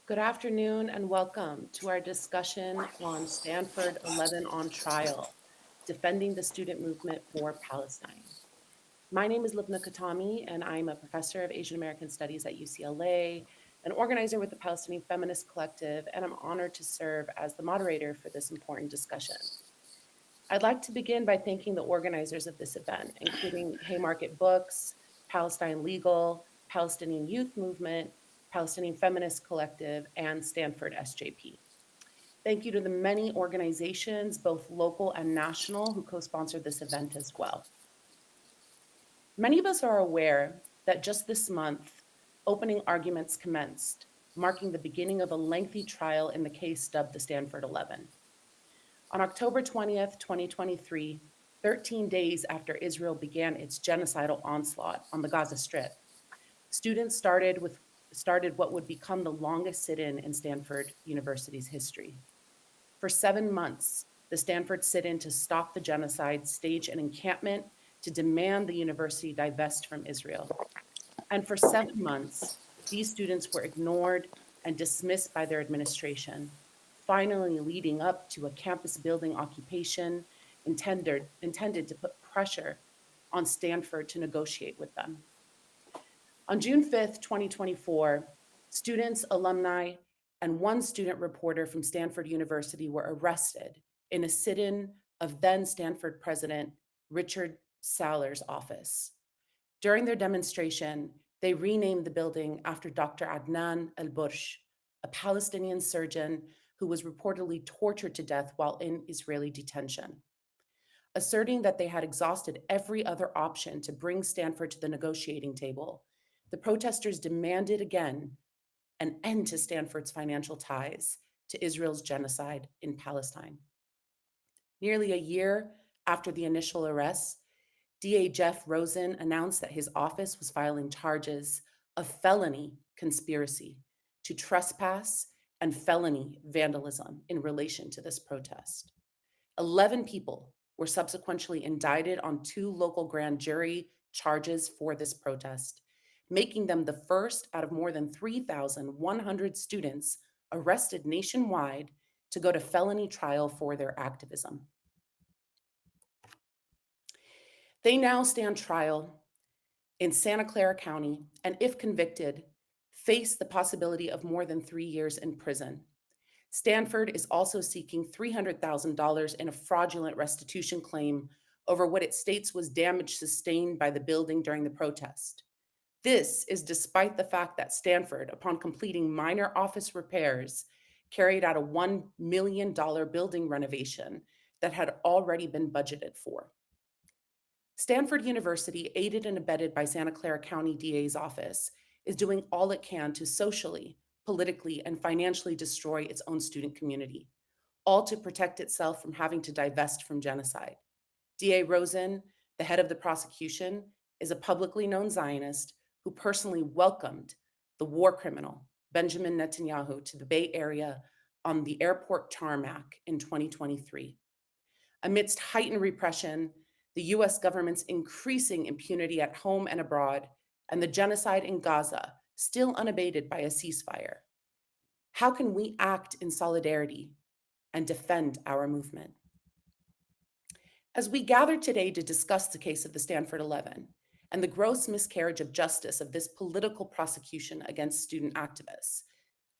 Good afternoon and welcome to our discussion on Stanford 11 on trial, defending the student movement for Palestine. My name is Lubna Katami, and I'm a professor of Asian American Studies at UCLA, an organizer with the Palestinian Feminist Collective, and I'm honored to serve as the moderator for this important discussion. I'd like to begin by thanking the organizers of this event, including Haymarket Books, Palestine Legal, Palestinian Youth Movement, Palestinian Feminist Collective, and Stanford SJP. Thank you to the many organizations, both local and national, who co-sponsored this event as well. Many of us are aware that just this month, opening arguments commenced, marking the beginning of a lengthy trial in the case dubbed the Stanford 11. On October 20th, 2023, 13 days after Israel began its genocidal onslaught on the Gaza Strip, students started what would become the longest sit-in Stanford University's history. For 7 months, the Stanford sit-in to stop the genocide staged an encampment to demand the university divest from Israel. And for 7 months, these students were ignored and dismissed by their administration, finally leading up to a campus building occupation intended to put pressure on Stanford to negotiate with them. On June 5th, 2024, students, alumni, and one student reporter from Stanford University were arrested in a sit-in of then Stanford President Richard Saller's office. During their demonstration, they renamed the building after Dr. Adnan al-Bursh, a Palestinian surgeon who was reportedly tortured to death while in Israeli detention. Asserting that they had exhausted every other option to bring Stanford to the negotiating table, the protesters demanded again an end to Stanford's financial ties to Israel's genocide in Palestine. Nearly a year after the initial arrests, DA Jeff Rosen announced that his office was filing charges of felony conspiracy to trespass and felony vandalism in relation to this protest. 11 people were subsequently indicted on 2 local grand jury charges for this protest, making them the first out of more than 3,100 students arrested nationwide to go to felony trial for their activism. They now stand trial in Santa Clara County, and if convicted, face the possibility of more than 3 years in prison. Stanford is also seeking $300,000 in a fraudulent restitution claim over what it states was damage sustained by the building during the protest. This is despite the fact that Stanford, upon completing minor office repairs, carried out a $1 million building renovation that had already been budgeted for. Stanford University, aided and abetted by Santa Clara County DA's office, is doing all it can to socially, politically, and financially destroy its own student community, all to protect itself from having to divest from genocide. DA Rosen, the head of the prosecution, is a publicly known Zionist who personally welcomed the war criminal, Benjamin Netanyahu, to the Bay Area on the airport tarmac in 2023. Amidst heightened repression, the US government's increasing impunity at home and abroad, and the genocide in Gaza, still unabated by a ceasefire. How can we act in solidarity and defend our movement? As we gather today to discuss the case of the Stanford 11 and the gross miscarriage of justice of this political prosecution against student activists,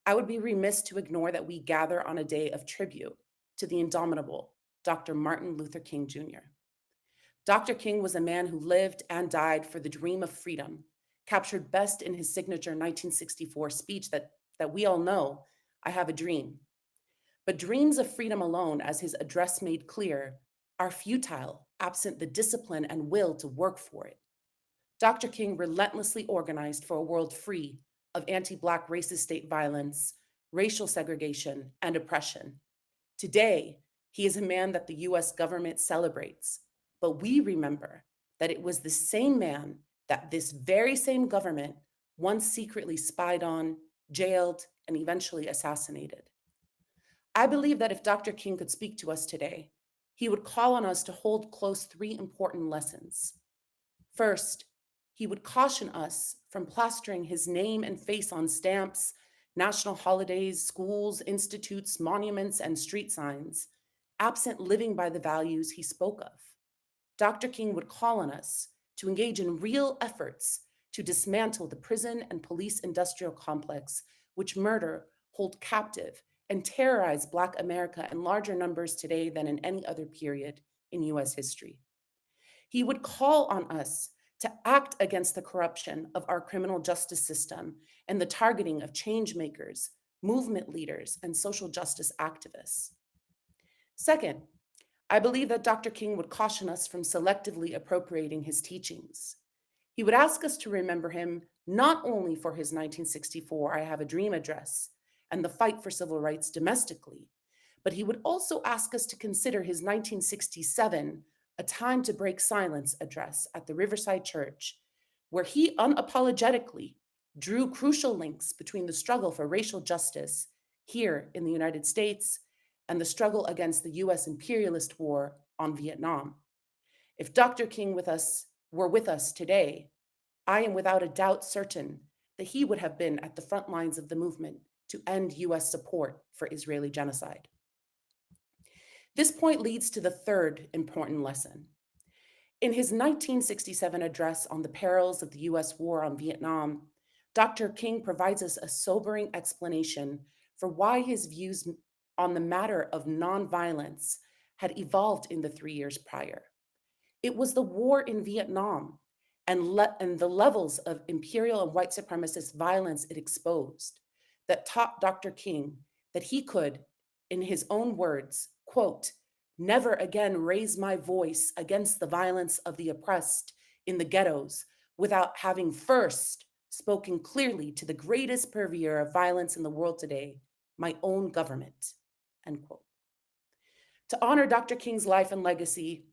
I would be remiss to ignore that we gather on a day of tribute to the indomitable Dr. Martin Luther King Jr. Dr. King was a man who lived and died for the dream of freedom, captured best in his signature 1964 speech that we all know, "I have a dream." But dreams of freedom alone, as his address made clear, are futile absent the discipline and will to work for it. Dr. King relentlessly organized for a world free of anti-Black racist state violence, racial segregation, and oppression. Today, he is a man that the US government celebrates, but we remember that it was the same man that this very same government once secretly spied on, jailed, and eventually assassinated. I believe that if Dr. King could speak to us today, he would call on us to hold close 3 important lessons. First, he would caution us from plastering his name and face on stamps, national holidays, schools, institutes, monuments, and street signs, absent living by the values he spoke of. Dr. King would call on us to engage in real efforts to dismantle the prison and police industrial complex which murder, hold captive, and terrorize Black America in larger numbers today than in any other period in US history. He would call on us to act against the corruption of our criminal justice system and the targeting of change makers, movement leaders, and social justice activists. Second, I believe that Dr. King would caution us from selectively appropriating his teachings. He would ask us to remember him not only for his 1964 I Have a Dream address and the fight for civil rights domestically, but he would also ask us to consider his 1967 A Time to Break Silence address at the Riverside Church, where he unapologetically drew crucial links between the struggle for racial justice here in the United States and the struggle against the US imperialist war on Vietnam. If Dr. King were with us today, I am without a doubt certain that he would have been at the front lines of the movement to end US support for Israeli genocide. This point leads to the third important lesson. In his 1967 address on the perils of the US war on Vietnam, Dr. King provides us a sobering explanation for why his views on the matter of nonviolence had evolved in the 3 years prior. It was the war in Vietnam and the levels of imperial and white supremacist violence it exposed that taught Dr. King that he could, in his own words, quote, never again raise my voice against the violence of the oppressed in the ghettos without having first spoken clearly to the greatest purveyor of violence in the world today, my own government, end quote. To honor Dr. King's life and legacy,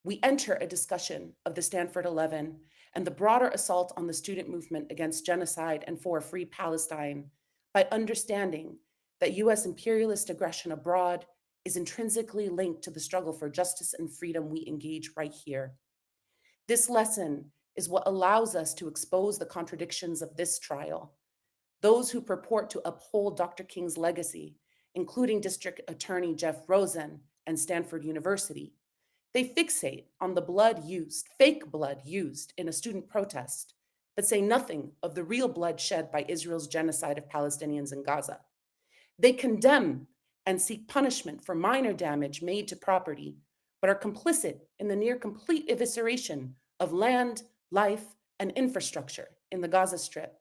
we enter a discussion of the Stanford 11 and the broader assault on the student movement against genocide and for a free Palestine by understanding that US imperialist aggression abroad is intrinsically linked to the struggle for justice and freedom we engage right here. This lesson is what allows us to expose the contradictions of this trial. Those who purport to uphold Dr. King's legacy, including District Attorney Jeff Rosen and Stanford University, they fixate on the fake blood used in a student protest, but say nothing of the real blood shed by Israel's genocide of Palestinians in Gaza. They condemn and seek punishment for minor damage made to property, but are complicit in the near complete evisceration of land, life, and infrastructure in the Gaza Strip.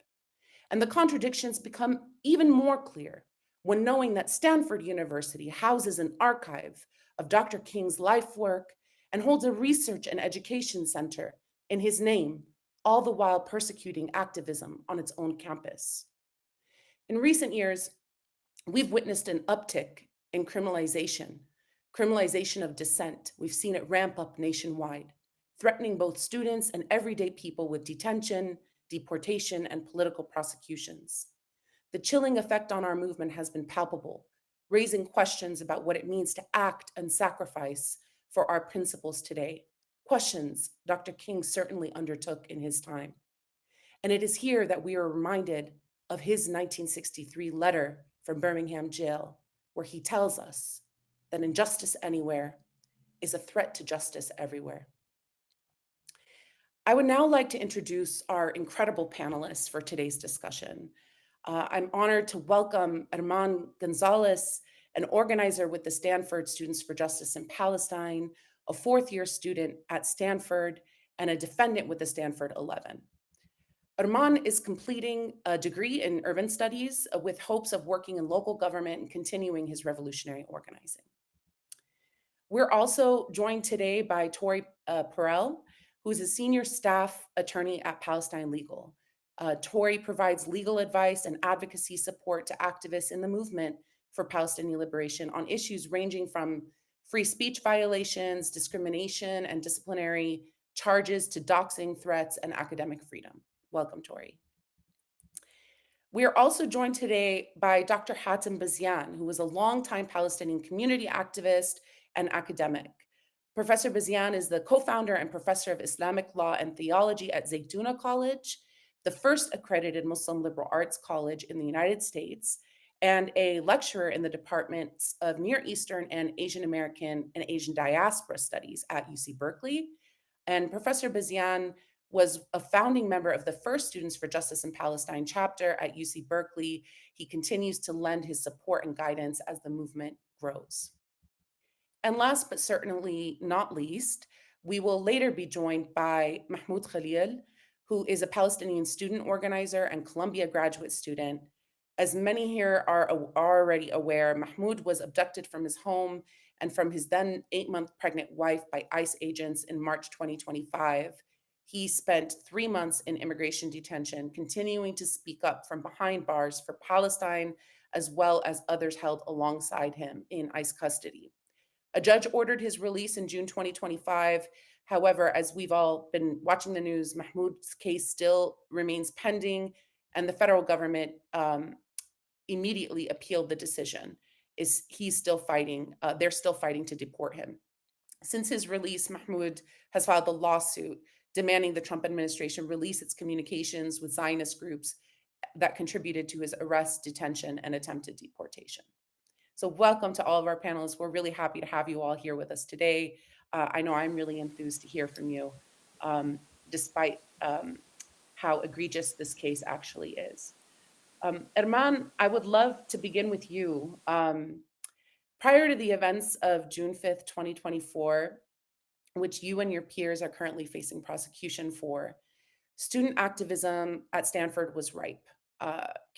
And the contradictions become even more clear when knowing that Stanford University houses an archive of Dr. King's life work and holds a research and education center in his name, all the while persecuting activism on its own campus. In recent years, we've witnessed an uptick in criminalization of dissent. We've seen it ramp up nationwide, threatening both students and everyday people with detention, deportation, and political prosecutions. The chilling effect on our movement has been palpable, raising questions about what it means to act and sacrifice for our principles today, questions Dr. King certainly undertook in his time. And it is here that we are reminded of his 1963 letter from Birmingham jail, where he tells us that injustice anywhere is a threat to justice everywhere. I would now like to introduce our incredible panelists for today's discussion. I'm honored to welcome Herman Gonzalez, an organizer with the Stanford Students for Justice in Palestine, a fourth-year student at Stanford, and a defendant with the Stanford 11. Herman is completing a degree in urban studies with hopes of working in local government and continuing his revolutionary organizing. We're also joined today by Tori Perel, who is a senior staff attorney at Palestine Legal. Tori provides legal advice and advocacy support to activists in the movement for Palestinian liberation on issues ranging from free speech violations, discrimination, and disciplinary charges to doxing threats and academic freedom. Welcome, Tori. We are also joined today by Dr. Hatem Bazian, who is a longtime Palestinian community activist and academic. Professor Bazian is the co-founder and professor of Islamic law and theology at Zaytuna College, the first accredited Muslim liberal arts college in the United States, and a lecturer in the departments of Near Eastern and Asian American and Asian diaspora studies at UC Berkeley. And Professor Bazian was a founding member of the first Students for Justice in Palestine chapter at UC Berkeley. He continues to lend his support and guidance as the movement grows. And last but certainly not least, we will later be joined by Mahmoud Khalil, who is a Palestinian student organizer and Columbia graduate student. As many here are already aware, Mahmoud was abducted from his home and from his then 8-month pregnant wife by ICE agents in March 2025. He spent 3 months in immigration detention, continuing to speak up from behind bars for Palestine, as well as others held alongside him in ICE custody. A judge ordered his release in June 2025. However, as we've all been watching the news, Mahmoud's case still remains pending, and the federal government immediately appealed the decision. He's still fighting? They're still fighting to deport him. Since his release, Mahmoud has filed a lawsuit demanding the Trump administration release its communications with Zionist groups that contributed to his arrest, detention, and attempted deportation. So welcome to all of our panelists. We're really happy to have you all here with us today. I know I'm really enthused to hear from you, despite how egregious this case actually is. Herman, I would love to begin with you. Prior to the events of June 5th, 2024, which you and your peers are currently facing prosecution for, student activism at Stanford was ripe.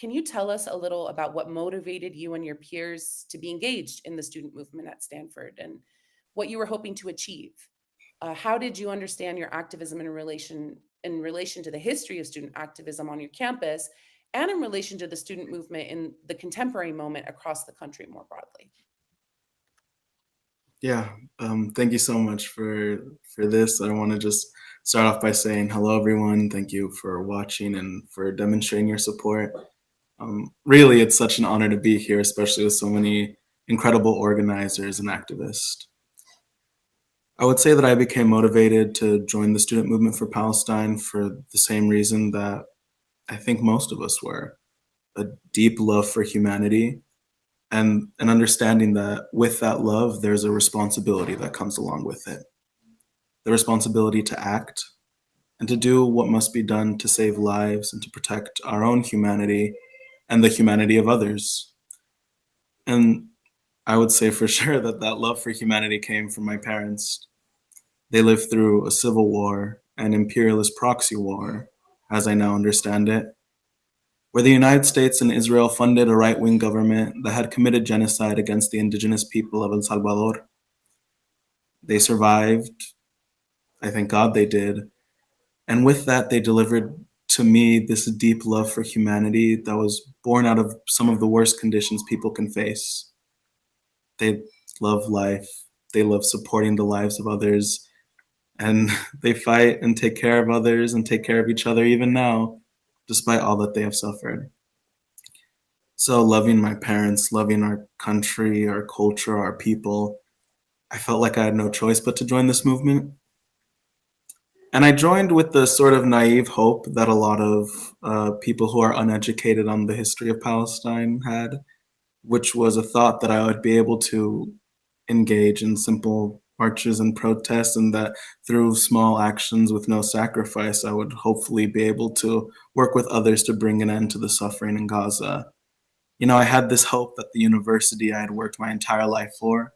Can you tell us a little about what motivated you and your peers to be engaged in the student movement at Stanford and what you were hoping to achieve? How did you understand your activism in relation to the history of student activism on your campus and in relation to the student movement in the contemporary moment across the country more broadly? Yeah, thank you so much for this. I want to just start off by saying hello, everyone. Thank you for watching and for demonstrating your support. Really, it's such an honor to be here, especially with so many incredible organizers and activists. I would say that I became motivated to join the student movement for Palestine for the same reason that I think most of us were: a deep love for humanity and an understanding that with that love, there's a responsibility that comes along with it. The responsibility to act and to do what must be done to save lives and to protect our own humanity and the humanity of others. And I would say for sure that that love for humanity came from my parents. They lived through a civil war, an imperialist proxy war, as I now understand it, where the United States and Israel funded a right-wing government that had committed genocide against the indigenous people of El Salvador. They survived. I thank God they did. And with that, they delivered to me this deep love for humanity that was born out of some of the worst conditions people can face. They love life. They love supporting the lives of others. And they fight and take care of others and take care of each other even now, despite all that they have suffered. So loving my parents, loving our country, our culture, our people, I felt like I had no choice but to join this movement. And I joined with the sort of naive hope that a lot of people who are uneducated on the history of Palestine had, which was a thought that I would be able to engage in simple marches and protests, and that through small actions with no sacrifice, I would hopefully be able to work with others to bring an end to the suffering in Gaza. You know, I had this hope that the university I had worked my entire life for,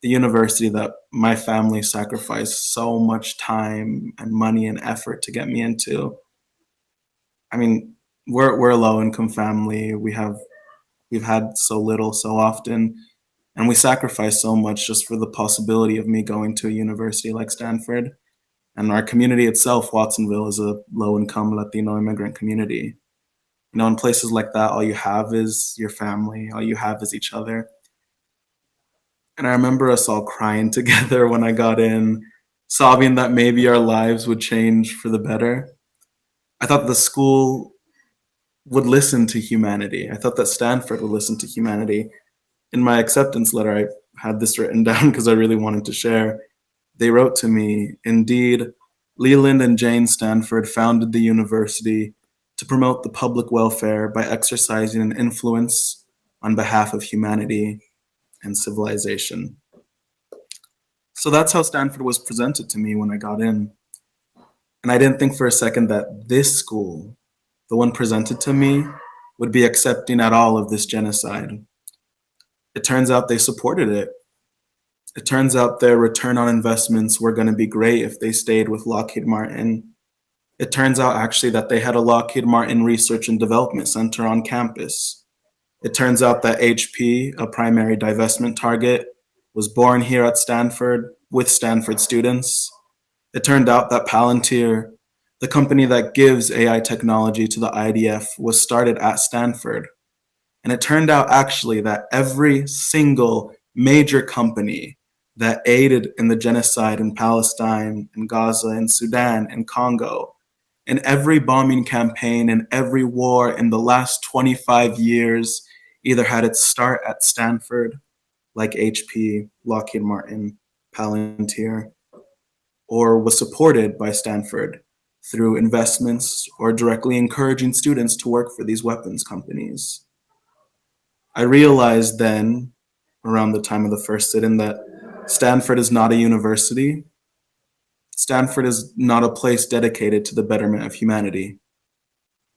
the university that my family sacrificed so much time and money and effort to get me into. I mean, we're a low income family. We've had so little so often, and we sacrifice so much just for the possibility of me going to a university like Stanford. And our community itself, Watsonville, is a low income Latino immigrant community. You know, in places like that, all you have is your family, all you have is each other. And I remember us all crying together when I got in, sobbing that maybe our lives would change for the better. I thought the school would listen to humanity. I thought that Stanford would listen to humanity. In my acceptance letter, I had this written down because I really wanted to share. They wrote to me, "Indeed, Leland and Jane Stanford founded the university to promote the public welfare by exercising an influence on behalf of humanity and civilization. So that's how Stanford was presented to me when I got in. And I didn't think for a second that this school, the one presented to me, would be accepting at all of this genocide. It turns out they supported it. It turns out their return on investments were going to be great if they stayed with Lockheed Martin. It turns out actually that they had a Lockheed Martin Research and Development Center on campus. It turns out that HP, a primary divestment target, was born here at Stanford with Stanford students. It turned out that Palantir, the company that gives AI technology to the IDF, was started at Stanford. And it turned out actually that every single major company that aided in the genocide in Palestine, in Gaza, in Sudan, in Congo, in every bombing campaign, in every war in the last 25 years, either had its start at Stanford, like HP, Lockheed Martin, Palantir, or was supported by Stanford through investments or directly encouraging students to work for these weapons companies. I realized then, around the time of the first sit in, that Stanford is not a university. Stanford is not a place dedicated to the betterment of humanity.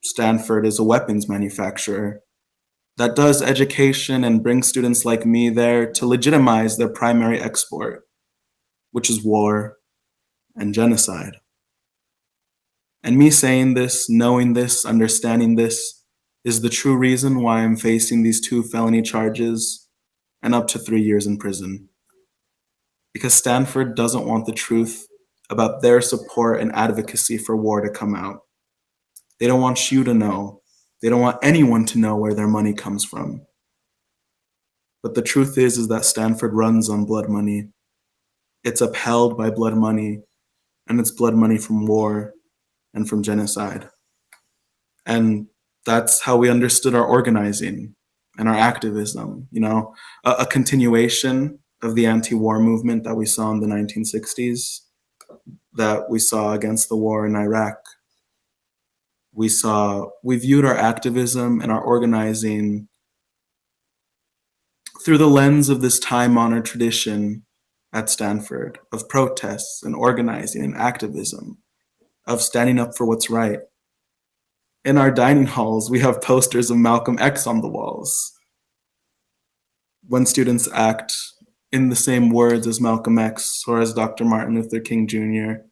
Stanford is a weapons manufacturer that does education and brings students like me there to legitimize their primary export, which is war and genocide. And me saying this, knowing this, understanding this, is the true reason why I'm facing these 2 felony charges and up to 3 years in prison. Because Stanford doesn't want the truth about their support and advocacy for war to come out. They don't want you to know. They don't want anyone to know where their money comes from. But the truth is that Stanford runs on blood money. It's upheld by blood money, and it's blood money from war and from genocide. And that's how we understood our organizing and our activism, a continuation of the anti-war movement that we saw in the 1960s, that we saw against the war in Iraq. We viewed our activism and our organizing through the lens of this time-honored tradition at Stanford of protests and organizing and activism, of standing up for what's right. In our dining halls, we have posters of Malcolm X on the walls. When students act in the same words as Malcolm X or as Dr. Martin Luther King Jr.,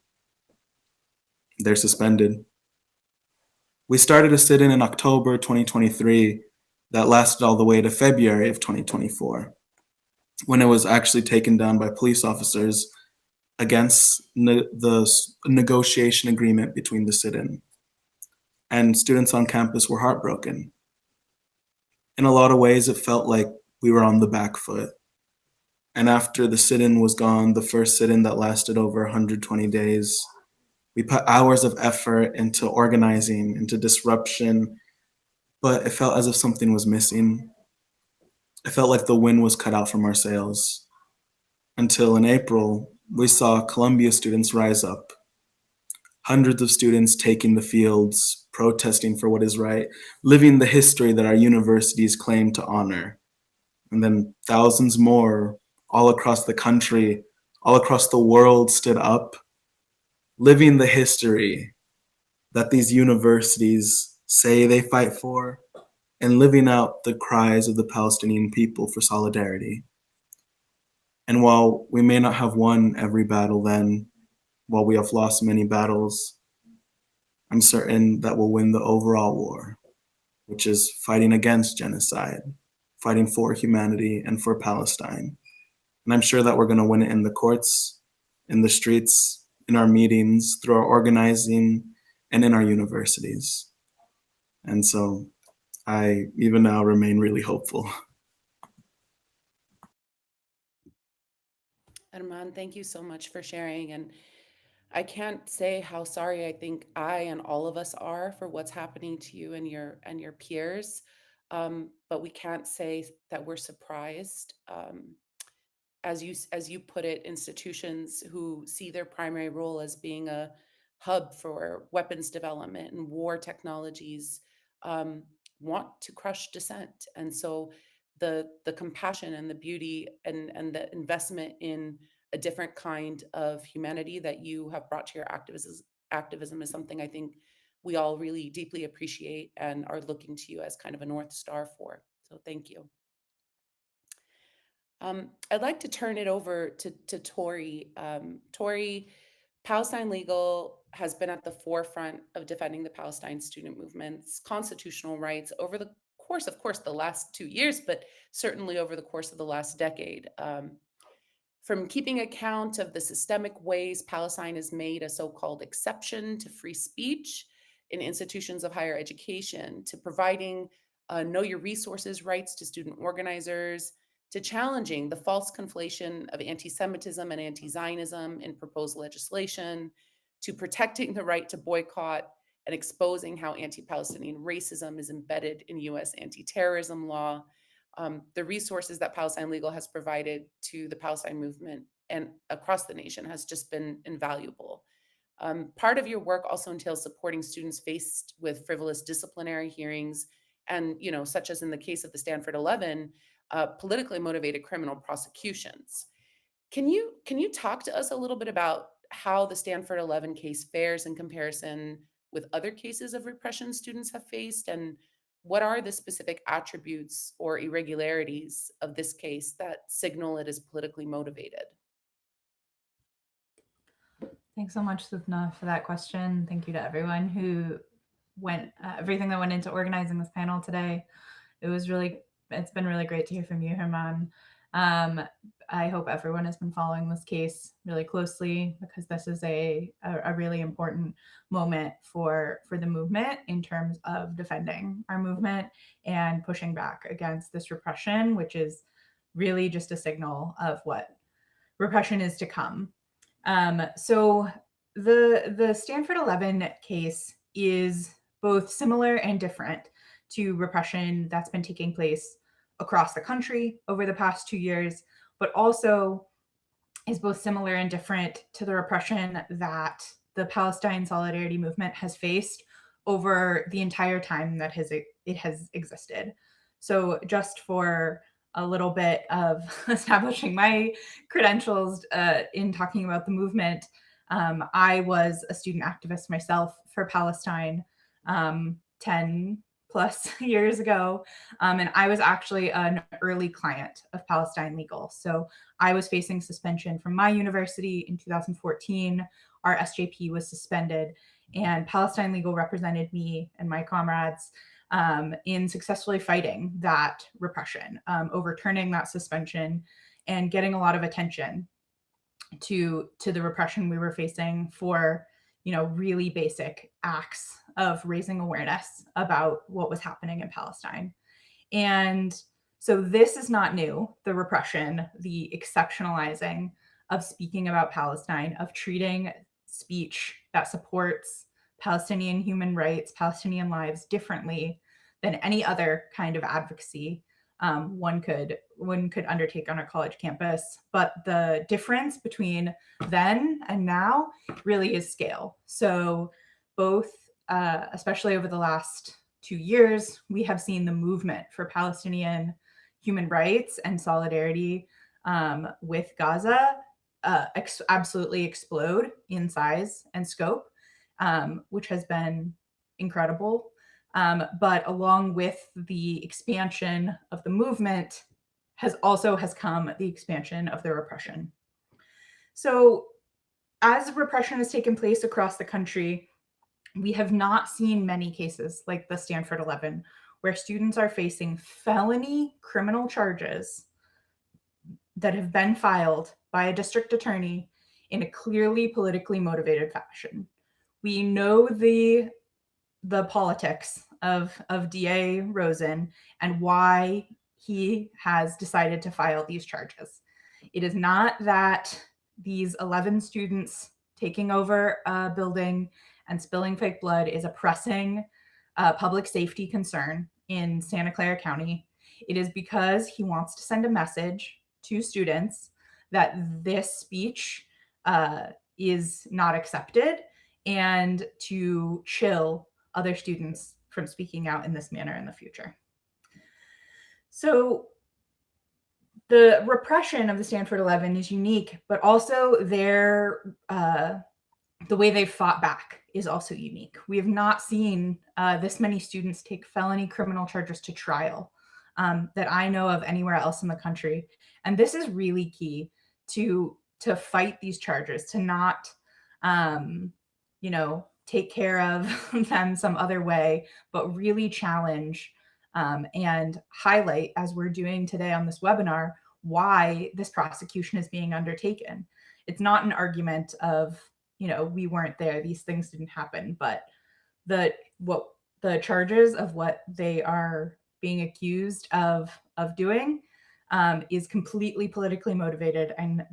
they're suspended. We started a sit-in in October 2023 that lasted all the way to February of 2024, when it was actually taken down by police officers against the negotiation agreement between the sit-in. And students on campus were heartbroken. In a lot of ways, it felt like we were on the back foot. And after the sit-in was gone, the first sit-in that lasted over 120 days, we put hours of effort into organizing, into disruption, but it felt as if something was missing. It felt like the wind was cut out from our sails. Until in April, we saw Columbia students rise up. Hundreds of students taking the fields, protesting for what is right, living the history that our universities claim to honor. And then thousands more all across the country, all across the world stood up, living the history that these universities say they fight for, and living out the cries of the Palestinian people for solidarity. And while we may not have won every battle then, while we have lost many battles, I'm certain that we'll win the overall war, which is fighting against genocide, fighting for humanity and for Palestine. And I'm sure that we're going to win it in the courts, in the streets, in our meetings, through our organizing, and in our universities. And so I even now remain really hopeful. Arman, thank you so much for sharing. And I can't say how sorry I think I and all of us are for what's happening to you and your peers. But we can't say that we're surprised. As you put it, institutions who see their primary role as being a hub for weapons development and war technologies, um, want to crush dissent. And so the compassion and the beauty and the investment in a different kind of humanity that you have brought to your activism is something I think we all really deeply appreciate and are looking to you as kind of a North Star for. So thank you. I'd like to turn it over to Tori. Tori, Palestine Legal has been at the forefront of defending the Palestine student movement's constitutional rights over the course, of course, the last 2 years, but certainly over the course of the last decade. From keeping account of the systemic ways Palestine has made a so-called exception to free speech in institutions of higher education, to providing know your resources rights to student organizers, to challenging the false conflation of anti-Semitism and anti-Zionism in proposed legislation, to protecting the right to boycott and exposing how anti-Palestinian racism is embedded in US anti-terrorism law. The resources that Palestine Legal has provided to the Palestine movement and across the nation has just been invaluable. Part of your work also entails supporting students faced with frivolous disciplinary hearings and, such as in the case of the Stanford 11, politically motivated criminal prosecutions. Can you talk to us a little bit about how the Stanford 11 case fares in comparison with other cases of repression students have faced, and what are the specific attributes or irregularities of this case that signal it is politically motivated? Thanks so much, Lupna, for that question. Thank you to everyone who everything that went into organizing this panel today. It's been really great to hear from you, Herman. I hope everyone has been following this case really closely, because this is a really important moment for the movement in terms of defending our movement and pushing back against this repression, which is really just a signal of what repression is to come. So the Stanford 11 case is both similar and different to repression that's been taking place across the country over the past 2 years, but also is both similar and different to the repression that the Palestine Solidarity Movement has faced over the entire time that it has existed. So just for a little bit of establishing my credentials in talking about the movement, I was a student activist myself for Palestine 10 plus years ago. And I was actually an early client of Palestine Legal. So I was facing suspension from my university in 2014. Our SJP was suspended, and Palestine Legal represented me and my comrades in successfully fighting that repression, overturning that suspension, and getting a lot of attention to the repression we were facing for, really basic acts of raising awareness about what was happening in Palestine. And so this is not new, the repression, the exceptionalizing of speaking about Palestine, of treating speech that supports Palestinian human rights, Palestinian lives differently than any other kind of advocacy one could undertake on a college campus. But the difference between then and now really is scale. So both, especially over the last 2 years, we have seen the movement for Palestinian human rights and solidarity with Gaza absolutely explode in size and scope, which has been incredible. But along with the expansion of the movement has come the expansion of the repression. So as repression has taken place across the country, we have not seen many cases like the Stanford 11, where students are facing felony criminal charges that have been filed by a district attorney in a clearly politically motivated fashion. We know the politics of DA Rosen and why he has decided to file these charges. It is not that these 11 students taking over a building and spilling fake blood is a pressing public safety concern in Santa Clara County. It is because he wants to send a message to students that this speech is not accepted and to chill other students from speaking out in this manner in the future. So the repression of the Stanford 11 is unique, but also the way they've fought back is also unique. We have not seen this many students take felony criminal charges to trial that I know of anywhere else in the country. And this is really key to fight these charges, to not, take care of them some other way, but really challenge and highlight, as we're doing today on this webinar, why this prosecution is being undertaken. It's not an argument of, we weren't there, these things didn't happen, but the charges of what they are being accused of doing is completely politically motivated, and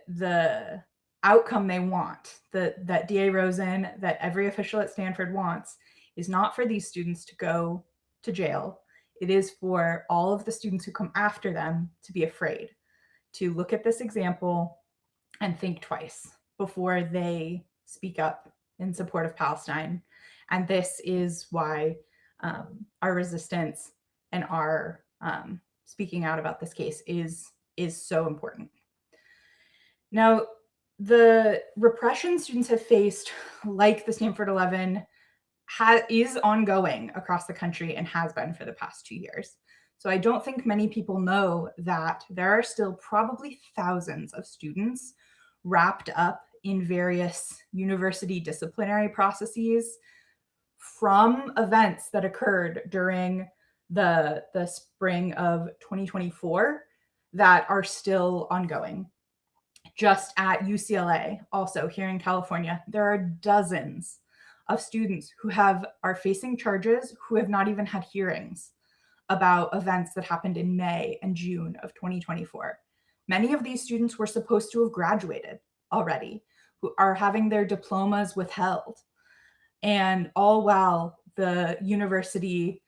the outcome they want, that DA Rosen, that every official at Stanford wants, is not for these students to go to jail. It is for all of the students who come after them to be afraid, to look at this example and think twice before they speak up in support of Palestine. And this is why our resistance and our speaking out about this case is so important. Now, the repression students have faced, like the Stanford 11, is ongoing across the country and has been for the past 2 years. So I don't think many people know that there are still probably thousands of students wrapped up in various university disciplinary processes from events that occurred during the spring of 2024 that are still ongoing. Just at UCLA, also here in California, there are dozens of students who are facing charges who have not even had hearings about events that happened in May and June of 2024. Many of these students were supposed to have graduated already, who are having their diplomas withheld. And all while the university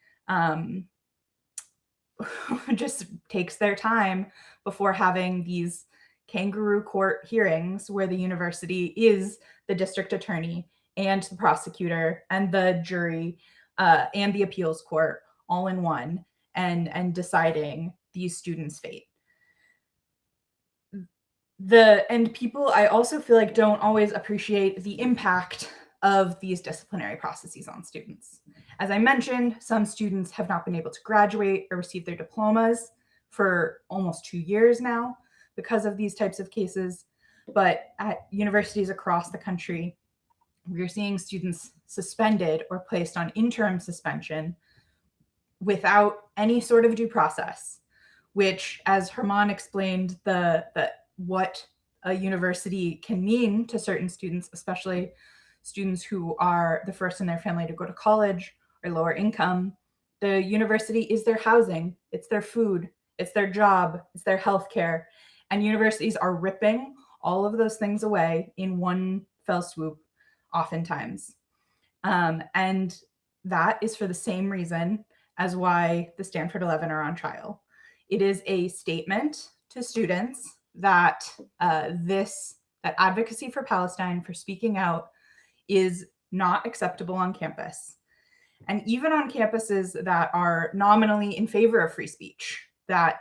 just takes their time before having these kangaroo court hearings where the university is the district attorney and the prosecutor and the jury and the appeals court all in one, and deciding these students' fate. And people, I also feel like, don't always appreciate the impact of these disciplinary processes on students. As I mentioned, some students have not been able to graduate or receive their diplomas for almost 2 years now because of these types of cases. But at universities across the country, we're seeing students suspended or placed on interim suspension without any sort of due process, which, as Herman explained, what a university can mean to certain students, especially students who are the first in their family to go to college or lower income. The university is their housing, it's their food, it's their job, it's their healthcare, and universities are ripping all of those things away in one fell swoop, oftentimes. And that is for the same reason as why the Stanford 11 are on trial. It is a statement to students that that advocacy for Palestine, for speaking out, is not acceptable on campus. And even on campuses that are nominally in favor of free speech, that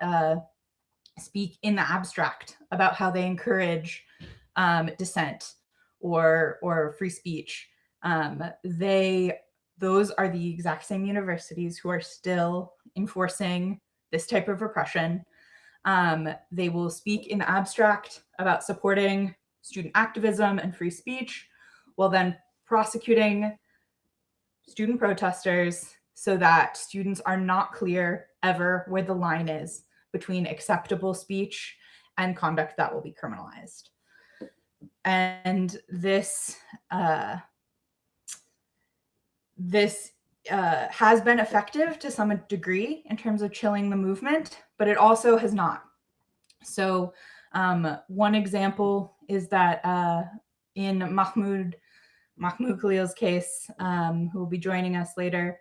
speak in the abstract about how they encourage dissent or free speech, those are the exact same universities who are still enforcing this type of repression. They will speak in the abstract about supporting student activism and free speech, while then prosecuting student protesters, so that students are not clear ever where the line is between acceptable speech and conduct that will be criminalized. And this has been effective to some degree in terms of chilling the movement, but it also has not. So one example is that in Mahmoud Khalil's case, who will be joining us later,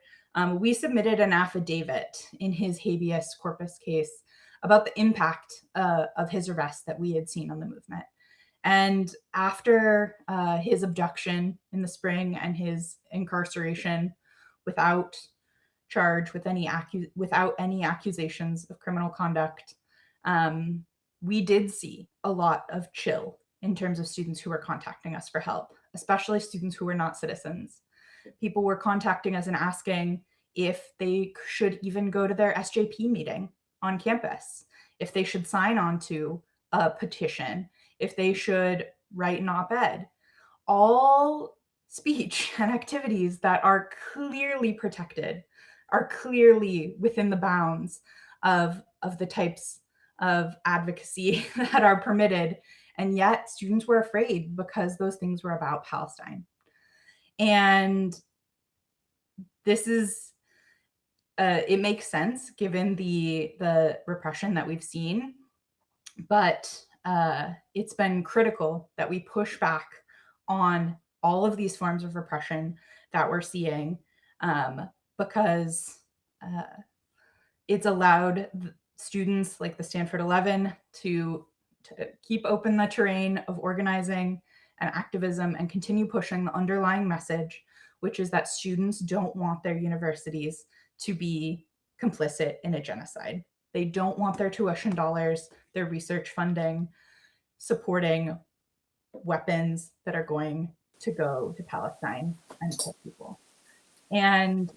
we submitted an affidavit in his habeas corpus case about the impact of his arrest that we had seen on the movement. And after his abduction in the spring and his incarceration without charge, without any accusations of criminal conduct, we did see a lot of chill in terms of students who were contacting us for help, especially students who were not citizens. People were contacting us and asking if they should even go to their SJP meeting on campus, if they should sign on to a petition, if they should write an op-ed. All speech and activities that are clearly protected, are clearly within the bounds of the types of advocacy that are permitted. And yet students were afraid because those things were about Palestine. And this is, it makes sense given the repression that we've seen, but it's been critical that we push back on all of these forms of repression that we're seeing, because it's allowed students like the Stanford 11 to keep open the terrain of organizing and activism and continue pushing the underlying message, which is that students don't want their universities to be complicit in a genocide. They don't want their tuition dollars, their research funding, supporting weapons that are going to go to Palestine and kill people. And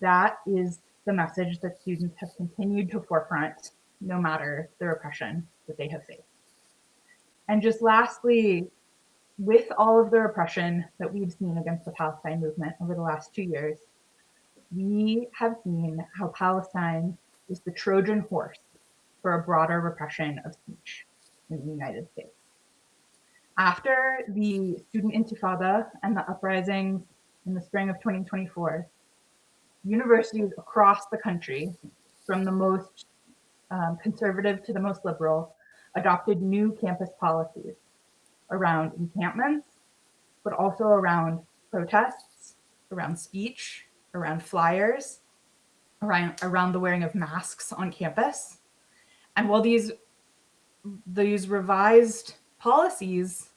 that is the message that students have continued to forefront no matter the repression that they have faced. And just lastly, with all of the repression that we've seen against the Palestine movement over the last 2 years, we have seen how Palestine is the Trojan horse for a broader repression of speech in the United States. After the student intifada and the uprisings in the spring of 2024, universities across the country, from the most conservative to the most liberal, adopted new campus policies around encampments, but also around protests, around speech, around flyers, around the wearing of masks on campus. And while these revised policies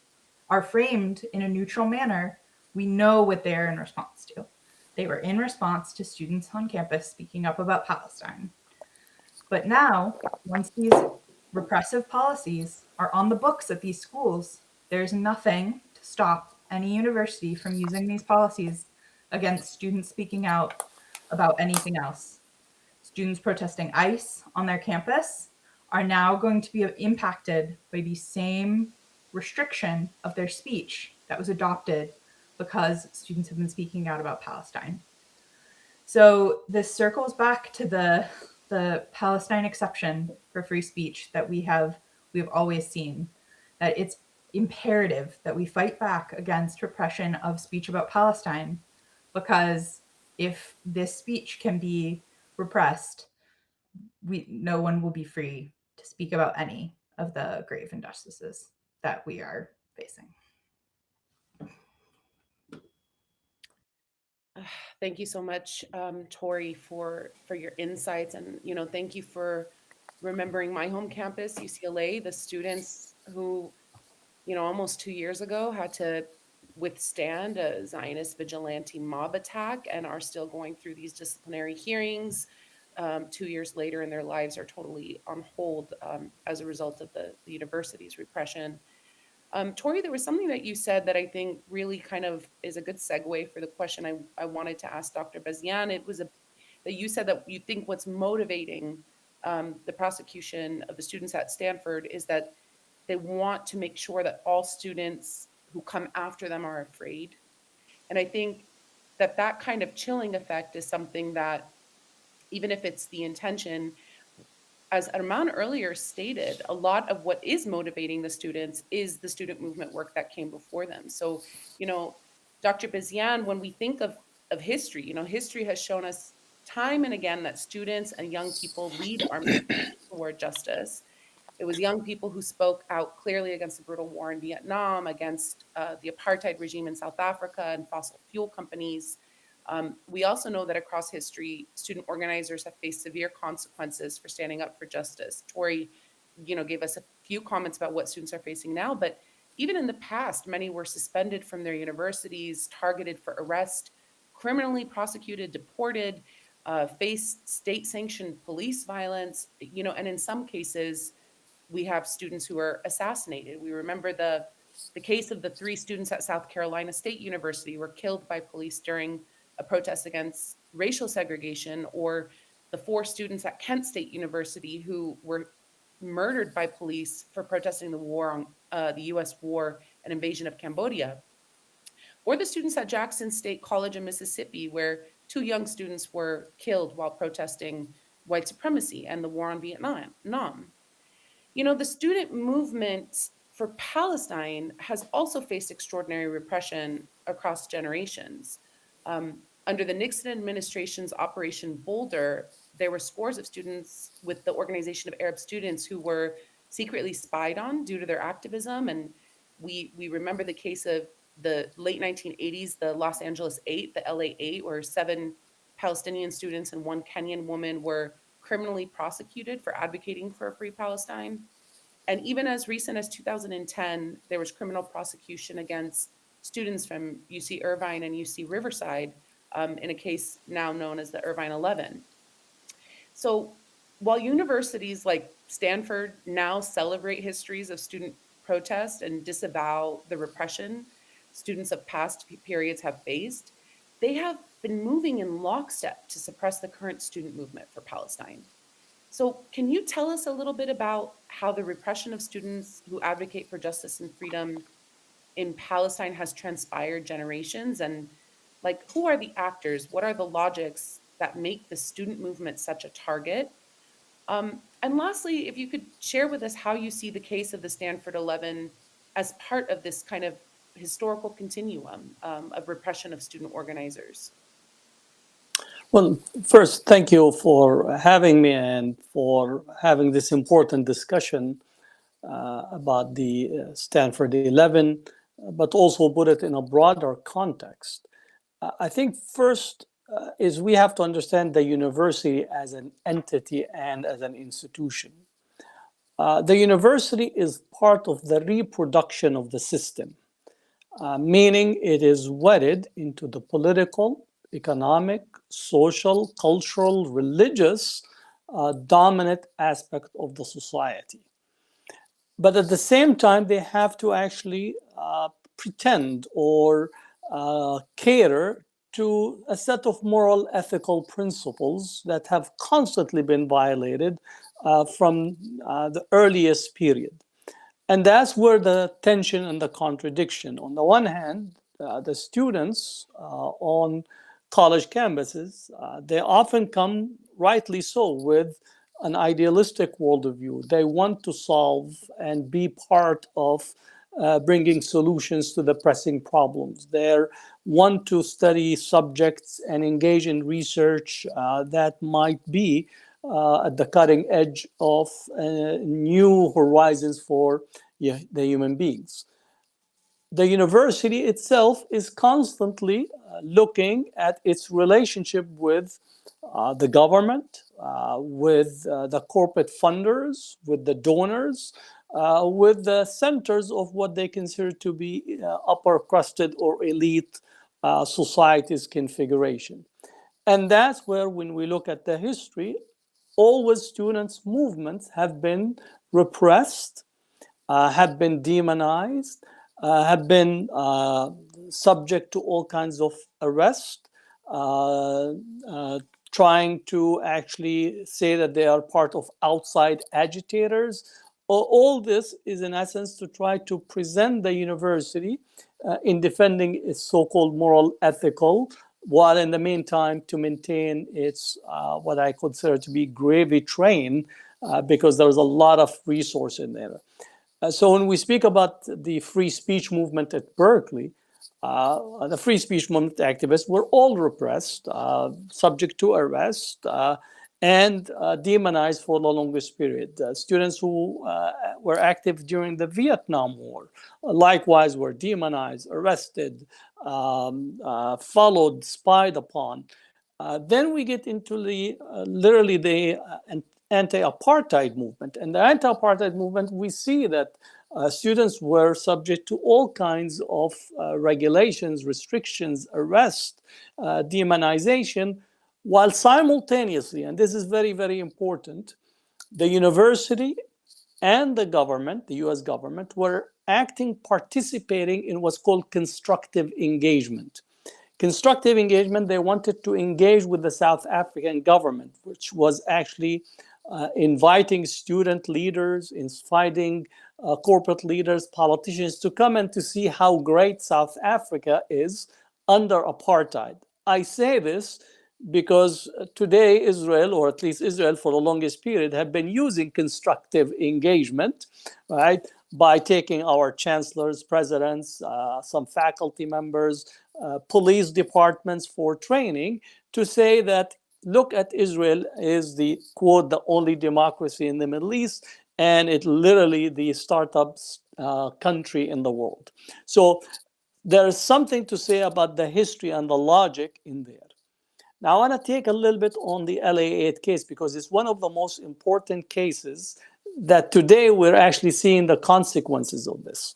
are framed in a neutral manner, we know what they're in response to. They were in response to students on campus speaking up about Palestine. But now, once these repressive policies are on the books at these schools, there's nothing to stop any university from using these policies against students speaking out about anything else. Students protesting ICE on their campus are now going to be impacted by the same restriction of their speech that was adopted because students have been speaking out about Palestine. So this circles back to the Palestine exception for free speech that we've always seen, that it's imperative that we fight back against repression of speech about Palestine, because if this speech can be repressed, no one will be free to speak about any of the grave injustices that we are facing. Thank you so much, Tori, for your insights, and thank you for remembering my home campus, UCLA, the students who, almost 2 years ago had to withstand a Zionist vigilante mob attack and are still going through these disciplinary hearings. 2 years later, and their lives are totally on hold as a result of the university's repression. Tori, there was something that you said that I think really kind of is a good segue for the question I wanted to ask Dr. Bazian. It was that you said that you think what's motivating the prosecution of the students at Stanford is that they want to make sure that all students who come after them are afraid. And I think that kind of chilling effect is something that, even if it's the intention, as Arman earlier stated, a lot of what is motivating the students is the student movement work that came before them. So, Dr. Bazian, when we think of history, history has shown us time and again that students and young people lead our movement toward justice. It was young people who spoke out clearly against the brutal war in Vietnam, against the apartheid regime in South Africa and fossil fuel companies. We also know that across history, student organizers have faced severe consequences for standing up for justice. Tori, gave us a few comments about what students are facing now, but Even in the past, many were suspended from their universities, targeted for arrest, criminally prosecuted, deported, faced state-sanctioned police violence, and in some cases, we have students who are assassinated. We remember the case of the three students at South Carolina State University who were killed by police during a protest against racial segregation, or the four students at Kent State University who were murdered by police for protesting the war on the U.S. war and invasion of Cambodia, or the students at Jackson State College in Mississippi, where two young students were killed while protesting white supremacy and the war on Vietnam. The student movement for Palestine has also faced extraordinary repression across generations. Under the Nixon administration's Operation Boulder, there were scores of students with the Organization of Arab Students who were secretly spied on due to their activism. And we remember the case of the late 1980s, the Los Angeles 8, the LA 8, where 7 Palestinian students and 1 Kenyan woman were criminally prosecuted for advocating for a free Palestine. And even as recent as 2010, there was criminal prosecution against students from UC Irvine and UC Riverside in a case now known as the Irvine 11. So while universities like Stanford now celebrate histories of student protest and disavow the repression students of past periods have faced, they have been moving in lockstep to suppress the current student movement for Palestine. So can you tell us a little bit about how the repression of students who advocate for justice and freedom in Palestine has transpired generations? And who are the actors? What are the logics that make the student movement such a target? And lastly, if you could share with us how you see the case of the Stanford 11 as part of this kind of historical continuum of repression of student organizers. Well, first, thank you for having me and for having this important discussion about the Stanford 11, but also put it in a broader context. I think first is we have to understand the university as an entity and as an institution. The university is part of the reproduction of the system, meaning it is wedded into the political, economic, social, cultural, religious dominant aspect of the society. But at the same time, they have to actually pretend or cater to a set of moral, ethical principles that have constantly been violated from the earliest period. And that's where the tension and the contradiction. On the one hand, the students on college campuses, they often come, rightly so, with an idealistic worldview. They want to solve and be part of bringing solutions to the pressing problems. They want to study subjects and engage in research that might be at the cutting edge of new horizons for the human beings. The university itself is constantly looking at its relationship with the government, with the corporate funders, with the donors, with the centers of what they consider to be upper crusted or elite society's configuration. And that's where, when we look at the history, always students' movements have been repressed, have been demonized, have been subject to all kinds of arrest, trying to actually say that they are part of outside agitators. All this is, in essence, to try to present the university in defending its so-called moral ethical, while in the meantime to maintain its what I consider to be gravy train, because there's a lot of resource in there. So when we speak about the free speech movement at Berkeley, the free speech movement activists were all repressed, subject to arrest, and demonized for the longest period. Students who were active during the Vietnam War likewise were demonized, arrested, followed, spied upon. Then we get into the literally the anti-apartheid movement. And the anti-apartheid movement, we see that students were subject to all kinds of regulations, restrictions, arrest, demonization, while simultaneously, and this is very, very important, the university and the government, the US government, were participating in what's called constructive engagement. Constructive engagement, they wanted to engage with the South African government, which was actually inviting student leaders, inviting corporate leaders, politicians to come and to see how great South Africa is under apartheid. I say this because today Israel, or at least Israel for the longest period, have been using constructive engagement, right, by taking our chancellors, presidents, some faculty members, police departments for training to say that, look at Israel is the, quote, the only democracy in the Middle East, and it literally the startups country in the world. So there is something to say about the history and the logic in there. Now, I want to take a little bit on the LA8 case because it's one of the most important cases that today we're actually seeing the consequences of this.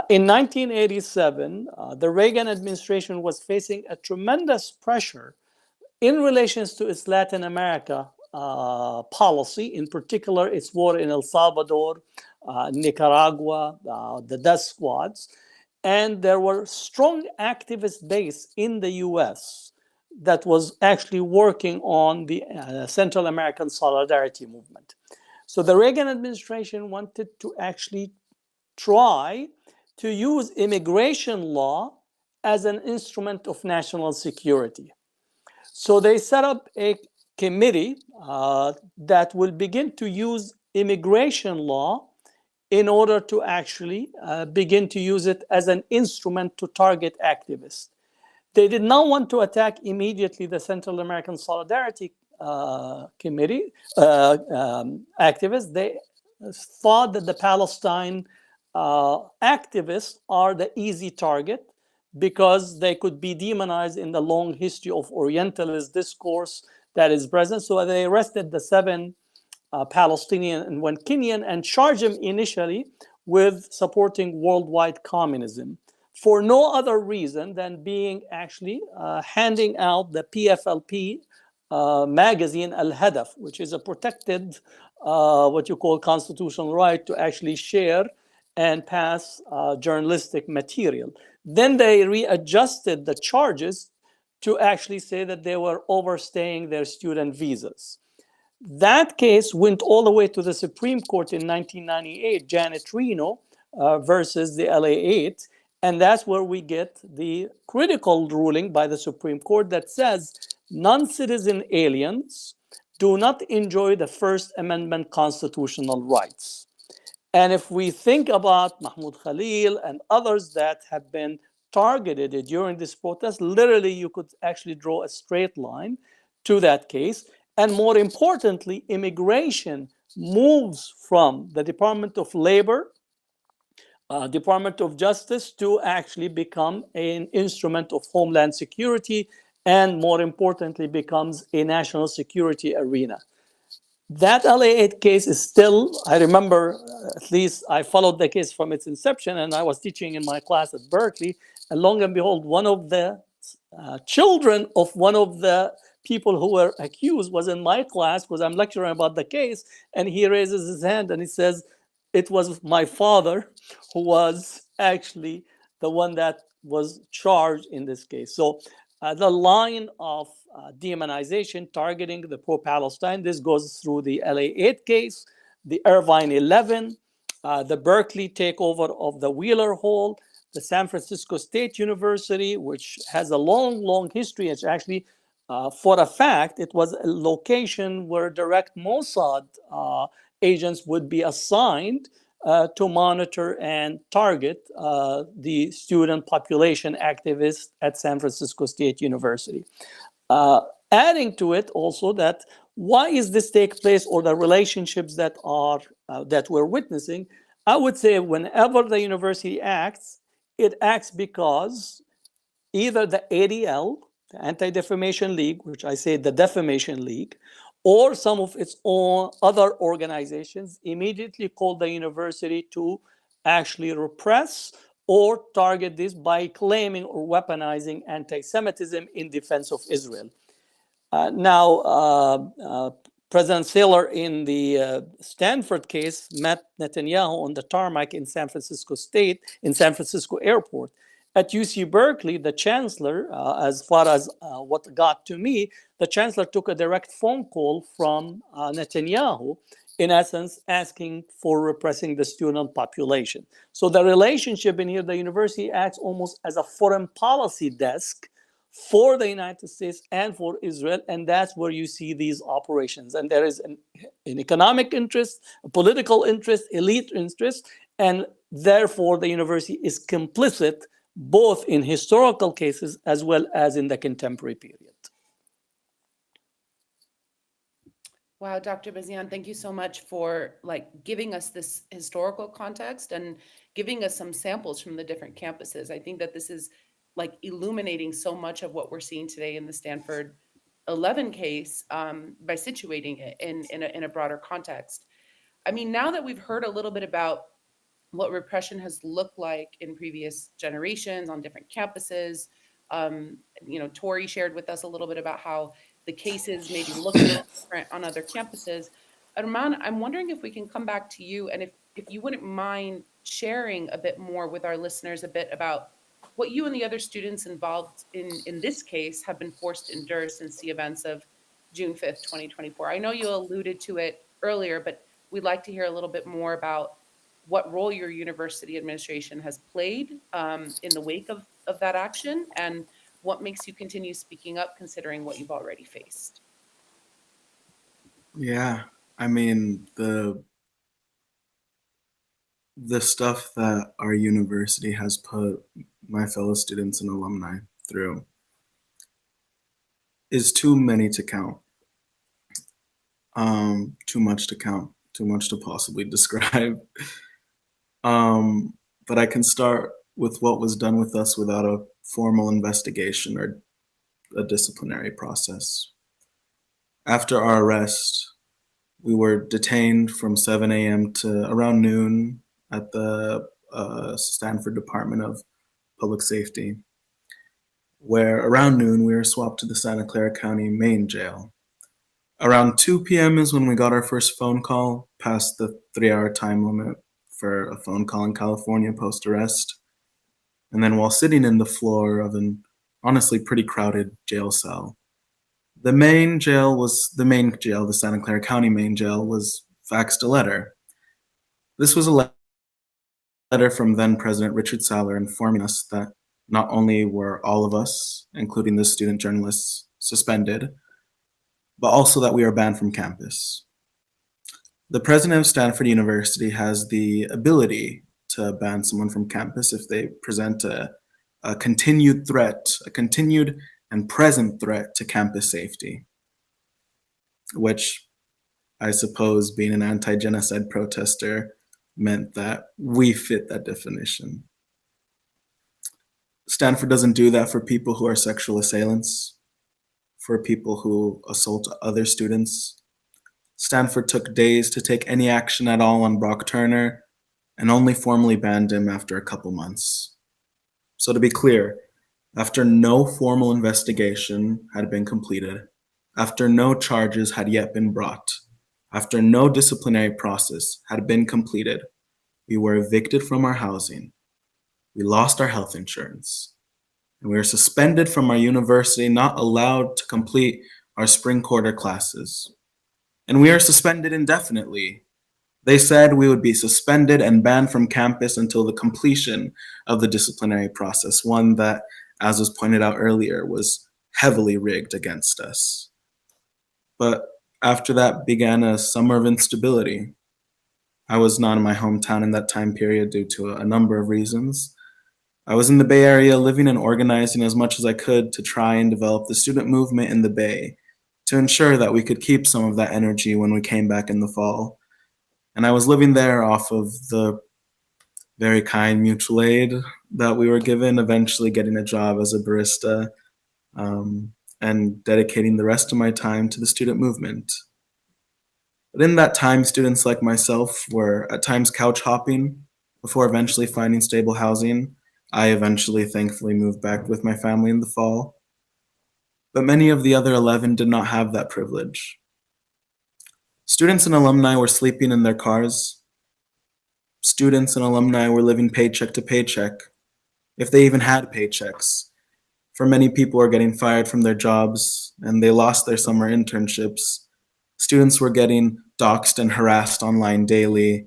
In 1987, the Reagan administration was facing a tremendous pressure in relation to its Latin America policy, in particular its war in El Salvador, Nicaragua, the death squads. And there were strong activist base in the US that was actually working on the Central American Solidarity Movement. So the Reagan administration wanted to actually try to use immigration law as an instrument of national security. So they set up a committee that will begin to use immigration law in order to actually begin to use it as an instrument to target activists. They did not want to attack immediately the Central American Solidarity Committee activists. They thought that the Palestine activists are the easy target because they could be demonized in the long history of Orientalist discourse that is present. So they arrested the 7 Palestinian and 1 Kenyan and charged them initially with supporting worldwide communism for no other reason than being actually handing out the PFLP magazine Al-Hadaf, which is a protected, what you call constitutional right to actually share and pass journalistic material. Then they readjusted the charges to actually say that they were overstaying their student visas. That case went all the way to the Supreme Court in 1998, Janet Reno versus the LA8. And that's where we get the critical ruling by the Supreme Court that says non-citizen aliens do not enjoy the First Amendment constitutional rights. And if we think about Mahmoud Khalil and others that have been targeted during this protest, literally you could actually draw a straight line to that case. And more importantly, immigration moves from the Department of Labor, Department of Justice to actually become an instrument of homeland security, and more importantly, becomes a national security arena. That LA8 case is still, I remember, at least I followed the case from its inception, and I was teaching in my class at Berkeley, and long and behold, one of the children of one of the people who were accused was in my class because I'm lecturing about the case, and he raises his hand and he says, it was my father who was actually the one that was charged in this case. So the line of demonization targeting the pro-Palestine, this goes through the LA8 case, the Irvine 11, the Berkeley takeover of the Wheeler Hall, the San Francisco State University, which has a long, long history. It's actually, for a fact, it was a location where direct Mossad agents would be assigned to monitor and target the student population activists at San Francisco State University. Adding to it also that why is this take place, or the relationships that are that we're witnessing? I would say whenever the university acts, it acts because either the ADL, the Anti-Defamation League, which I say the Defamation League, or some of its own other organizations immediately called the university to actually repress or target this by claiming or weaponizing anti-Semitism in defense of Israel. Now, President Saylor in the Stanford case met Netanyahu on the tarmac in San Francisco Airport. At UC Berkeley, the chancellor, as far as what got to me, the chancellor took a direct phone call from Netanyahu, in essence, asking for repressing the student population. So the relationship in here, the university acts almost as a foreign policy desk for the United States and for Israel, and that's where you see these operations. And there is an economic interest, a political interest, elite interest, and therefore the university is complicit both in historical cases as well as in the contemporary period. Wow, Dr. Bazian, thank you so much for giving us this historical context and giving us some samples from the different campuses. I think that this is illuminating so much of what we're seeing today in the Stanford 11 case by situating it in a broader context. I mean, now that we've heard a little bit about what repression has looked like in previous generations on different campuses, Tori shared with us a little bit about how the cases maybe look a little different on other campuses. Arman, I'm wondering if we can come back to you, and if you wouldn't mind sharing a bit more with our listeners a bit about what you and the other students involved in this case have been forced to endure since the events of June 5th, 2024. I know you alluded to it earlier, but we'd like to hear a little bit more about what role your university administration has played in the wake of that action, and what makes you continue speaking up considering what you've already faced. Yeah, I mean, the stuff that our university has put my fellow students and alumni through is too many to count. Too much to count, too much to possibly describe. But I can start with what was done with us without a formal investigation or a disciplinary process. After our arrest, we were detained from 7 a.m. to around noon at the Stanford Department of Public Safety, where around noon we were swapped to the Santa Clara County main jail. Around 2 p.m. is when we got our first phone call, past the 3-hour time limit for a phone call in California post-arrest. And then while sitting in the floor of an honestly pretty crowded jail cell, the Santa Clara County main jail was faxed a letter. This was a letter from then President Richard Saller informing us that not only were all of us, including the student journalists, suspended, but also that we are banned from campus. The president of Stanford University has the ability to ban someone from campus if they present a continued and present threat to campus safety, which I suppose, being an anti-genocide protester, meant that we fit that definition. Stanford doesn't do that for people who are sexual assailants, for people who assault other students. Stanford took days to take any action at all on Brock Turner and only formally banned him after a couple months. So to be clear, after no formal investigation had been completed, after no charges had yet been brought, after no disciplinary process had been completed, we were evicted from our housing, we lost our health insurance, and we were suspended from our university, not allowed to complete our spring quarter classes. And we are suspended indefinitely. They said we would be suspended and banned from campus until the completion of the disciplinary process, one that, as was pointed out earlier, was heavily rigged against us. But after that began a summer of instability. I was not in my hometown in that time period due to a number of reasons. I was in the Bay Area living and organizing as much as I could to try and develop the student movement in the Bay to ensure that we could keep some of that energy when we came back in the fall. And I was living there off of the very kind mutual aid that we were given, eventually getting a job as a barista, and dedicating the rest of my time to the student movement. But in that time, students like myself were at times couch hopping before eventually finding stable housing. I eventually, thankfully, moved back with my family in the fall. But many of the other 11 did not have that privilege. Students and alumni were sleeping in their cars. Students and alumni were living paycheck to paycheck, if they even had paychecks. For many people are getting fired from their jobs and they lost their summer internships. Students were getting doxxed and harassed online daily.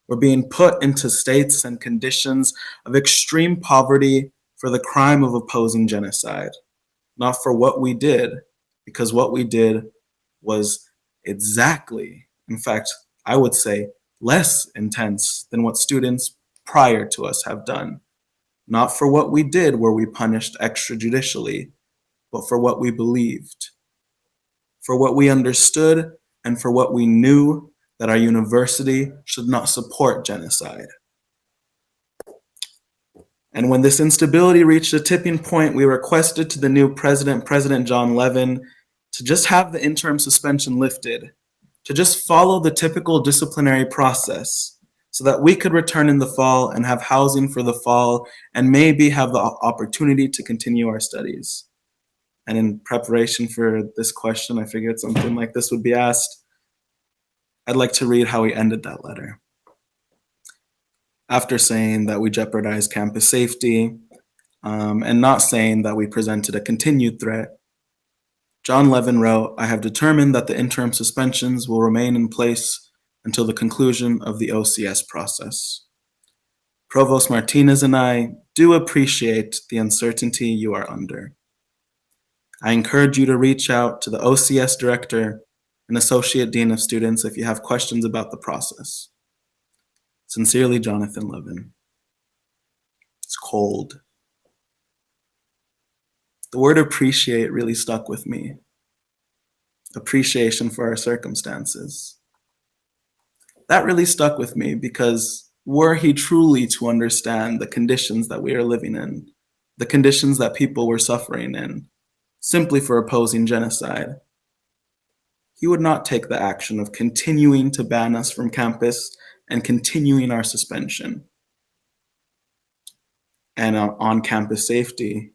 Were being put into states and conditions of extreme poverty for the crime of opposing genocide, not for what we did, because what we did was exactly, in fact, I would say less intense than what students prior to us have done. Not for what we did were we punished extrajudicially, but for what we believed, for what we understood, and for what we knew that our university should not support genocide. And when this instability reached a tipping point, we requested to the new president, President John Levin, to just have the interim suspension lifted, to just follow the typical disciplinary process, so that we could return in the fall and have housing for the fall and maybe have the opportunity to continue our studies. And in preparation for this question, I figured something like this would be asked. I'd like to read how he ended that letter. After saying that we jeopardized campus safety and not saying that we presented a continued threat, John Levin wrote, "I have determined that the interim suspensions will remain in place until the conclusion of the OCS process. Provost Martinez and I do appreciate the uncertainty you are under. I encourage you to reach out to the OCS director and associate dean of students if you have questions about the process. Sincerely, Jonathan Levin." It's cold. The word appreciate really stuck with me. Appreciation for our circumstances. That really stuck with me because were he truly to understand the conditions that we are living in, the conditions that people were suffering in, simply for opposing genocide, he would not take the action of continuing to ban us from campus and continuing our suspension. And on campus safety,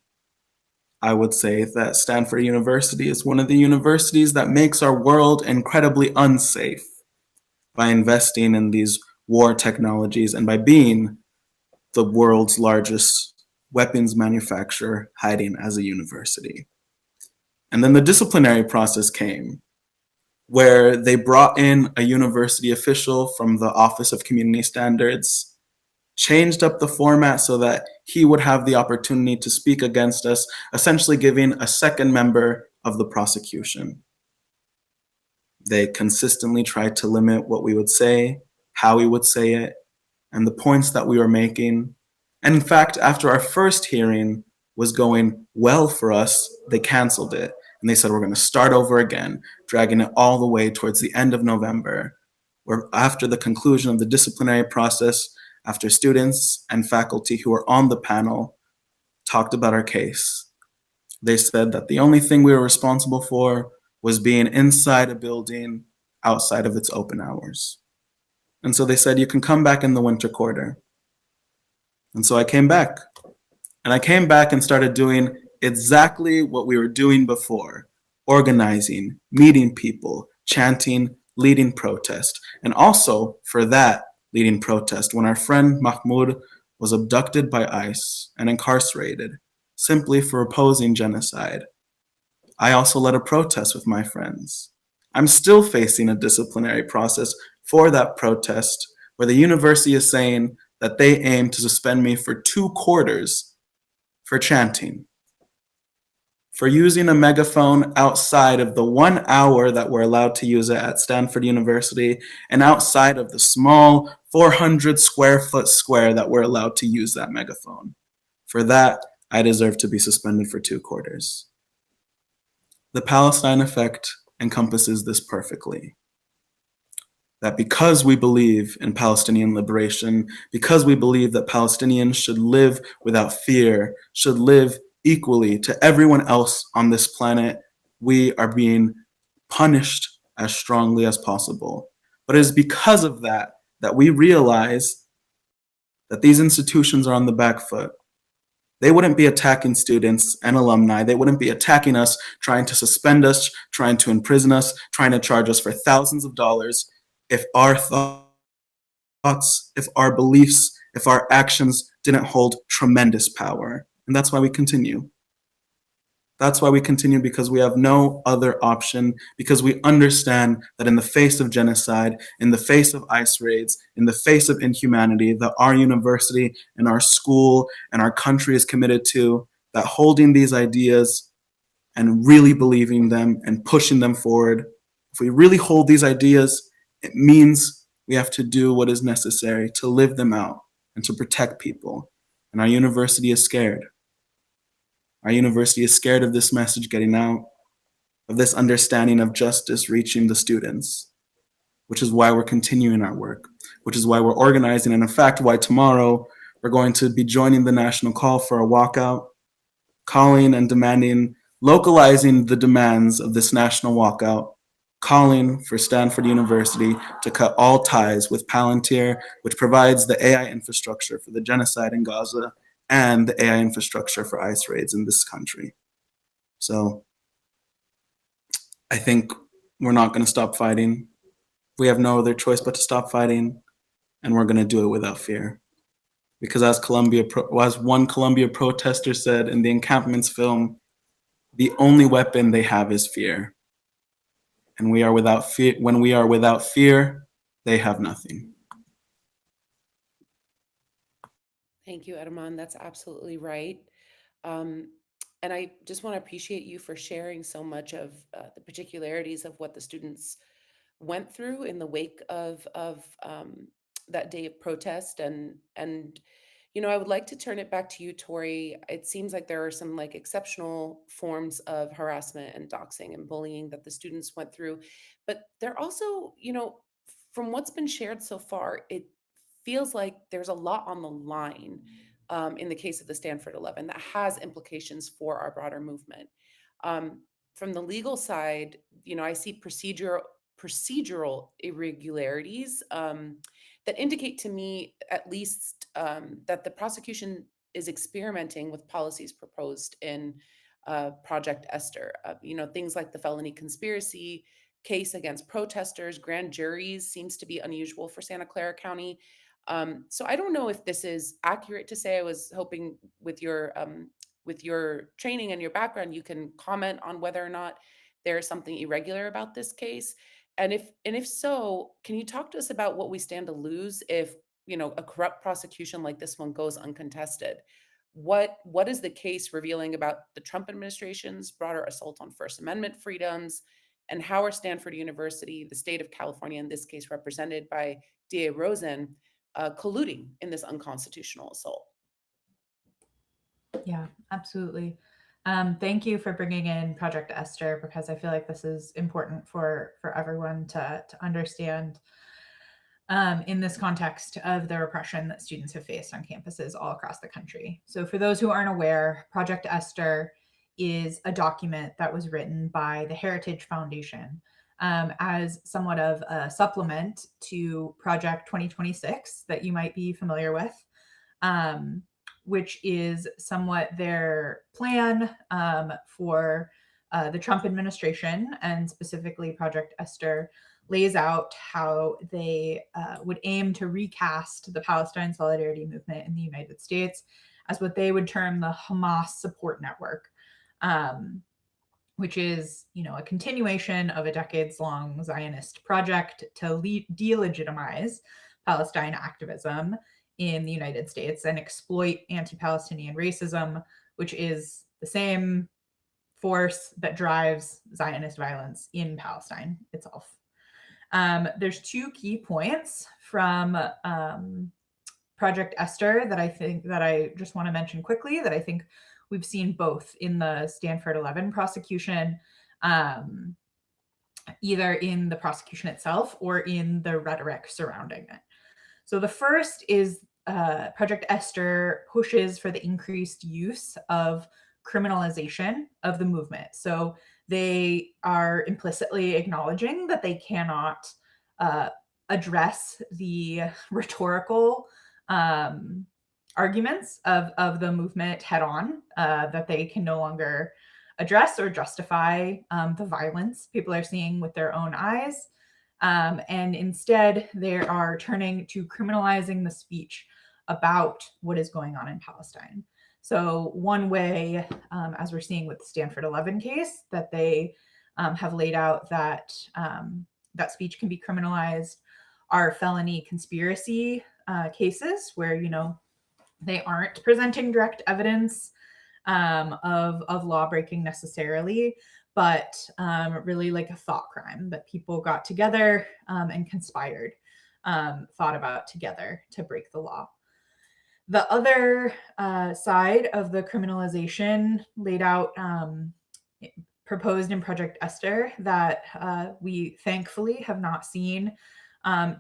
I would say that Stanford University is one of the universities that makes our world incredibly unsafe by investing in these war technologies and by being the world's largest weapons manufacturer hiding as a university. And then the disciplinary process came, where they brought in a university official from the Office of Community Standards, changed up the format so that he would have the opportunity to speak against us, essentially giving a second member of the prosecution. They consistently tried to limit what we would say, how we would say it, and the points that we were making. And in fact, after our first hearing was going well for us, they canceled it. And they said, we're going to start over again, dragging it all the way towards the end of November, where after the conclusion of the disciplinary process, after students and faculty who were on the panel talked about our case, they said that the only thing we were responsible for was being inside a building outside of its open hours. And so they said, you can come back in the winter quarter. And so I came back. And I came back and started doing exactly what we were doing before: organizing, meeting people, chanting, leading protest. And also for that leading protest, when our friend Mahmoud was abducted by ICE and incarcerated simply for opposing genocide, I also led a protest with my friends. I'm still facing a disciplinary process for that protest, where the university is saying that they aim to suspend me for 2 quarters for chanting, for using a megaphone outside of the 1 hour that we're allowed to use it at Stanford University, and outside of the small 400 square foot square that we're allowed to use that megaphone. For that, I deserve to be suspended for 2 quarters. The Palestine effect encompasses this perfectly. That because we believe in Palestinian liberation, because we believe that Palestinians should live without fear, should live equally to everyone else on this planet, we are being punished as strongly as possible. But it is because of that that we realize that these institutions are on the back foot, they wouldn't be attacking students and alumni. They wouldn't be attacking us, trying to suspend us, trying to imprison us, trying to charge us for thousands of dollars if our thoughts, if our beliefs, if our actions didn't hold tremendous power. And that's why we continue. That's why we continue, because we have no other option, because we understand that in the face of genocide, in the face of ICE raids, in the face of inhumanity that our university and our school and our country is committed to, that holding these ideas and really believing them and pushing them forward, if we really hold these ideas, it means we have to do what is necessary to live them out and to protect people. And our university is scared. Our university is scared of this message getting out, of this understanding of justice reaching the students, which is why we're continuing our work, which is why we're organizing, and in fact, why tomorrow we're going to be joining the national call for a walkout, calling and demanding, localizing the demands of this national walkout, calling for Stanford University to cut all ties with Palantir, which provides the AI infrastructure for the genocide in Gaza and the AI infrastructure for ICE raids in this country. So I think we're not going to stop fighting. We have no other choice but to stop fighting, and we're going to do it without fear. Because as one Columbia protester said in the Encampments film, the only weapon they have is fear. And we are without fear. When we are without fear, they have nothing. Thank you, Edman. That's absolutely right. And I just want to appreciate you for sharing so much of the particularities of what the students went through in the wake of that day of protest. And I would like to turn it back to you, Tori. It seems like there are some like exceptional forms of harassment and doxing and bullying that the students went through, but they're also, from what's been shared so far, it feels like there's a lot on the line in the case of the Stanford 11 that has implications for our broader movement. From the legal side, I see procedural irregularities that indicate to me, at least, that the prosecution is experimenting with policies proposed in Project Esther. Things like the felony conspiracy case against protesters, grand juries seems to be unusual for Santa Clara County. So I don't know if this is accurate to say. I was hoping with your training and your background, you can comment on whether or not there is something irregular about this case. And if so, can you talk to us about what we stand to lose if a corrupt prosecution like this one goes uncontested? What is the case revealing about the Trump administration's broader assault on First Amendment freedoms? And how are Stanford University, the state of California, in this case represented by DA Rosen, colluding in this unconstitutional assault? Yeah, absolutely. Thank you for bringing in Project Esther, because I feel like this is important for everyone to understand in this context of the repression that students have faced on campuses all across the country. So for those who aren't aware, Project Esther is a document that was written by the Heritage Foundation as somewhat of a supplement to Project 2026 that you might be familiar with, which is somewhat their plan for the Trump administration, and specifically Project Esther lays out how they would aim to recast the Palestine solidarity movement in the United States as what they would term the Hamas support network, which is, a continuation of a decades-long Zionist project to delegitimize Palestine activism in the United States and exploit anti-Palestinian racism, which is the same force that drives Zionist violence in Palestine itself. There's two key points from Project Esther that I just want to mention quickly, that I think we've seen both in the Stanford 11 prosecution, either in the prosecution itself or in the rhetoric surrounding it. So the first is Project Esther pushes for the increased use of criminalization of the movement. So they are implicitly acknowledging that they cannot address the rhetorical arguments of the movement head on, that they can no longer address or justify the violence people are seeing with their own eyes. And instead, they are turning to criminalizing the speech about what is going on in Palestine. So one way, as we're seeing with the Stanford 11 case, that they have laid out that that speech can be criminalized are felony conspiracy cases where, you know, they aren't presenting direct evidence of law breaking necessarily, but really like a thought crime that people got together and conspired, thought about together to break the law. The other side of the criminalization laid out, proposed in Project Esther, that we thankfully have not seen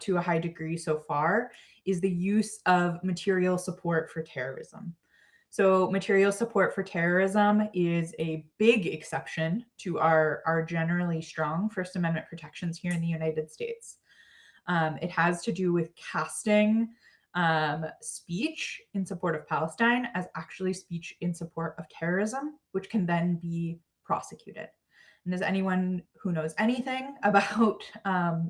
to a high degree so far, is the use of material support for terrorism. So material support for terrorism is a big exception to our generally strong First Amendment protections here in the United States. It has to do with casting speech in support of Palestine as actually speech in support of terrorism, which can then be prosecuted. And as anyone who knows anything about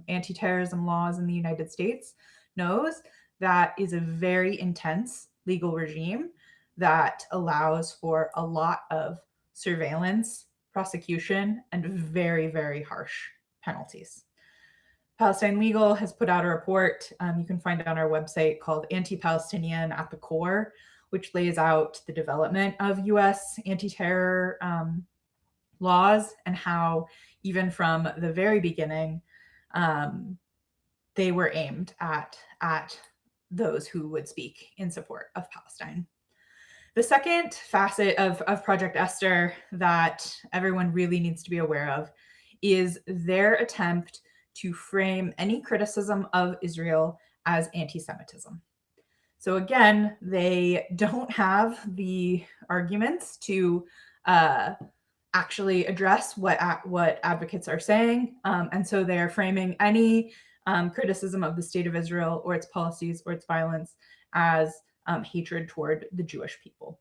anti-terrorism laws in the United States knows, that is a very intense legal regime that allows for a lot of surveillance, prosecution, and very, very harsh penalties. Palestine Legal has put out a report, you can find it on our website, called Anti-Palestinian at the Core, which lays out the development of US anti-terror laws and how even from the very beginning, they were aimed at those who would speak in support of Palestine. The second facet of Project Esther that everyone really needs to be aware of is their attempt to frame any criticism of Israel as anti-Semitism. So again, they don't have the arguments to actually address what advocates are saying, and so they are framing any criticism of the state of Israel or its policies or its violence as hatred toward the Jewish people.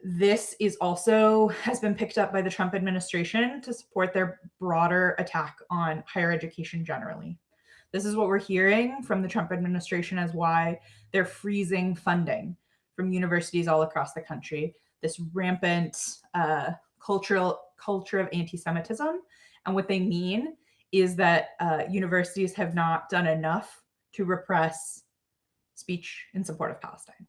This is also has been picked up by the Trump administration to support their broader attack on higher education generally. This is what we're hearing from the Trump administration as why they're freezing funding from universities all across the country. This rampant culture of anti-Semitism. And what they mean is that universities have not done enough to repress speech in support of Palestine.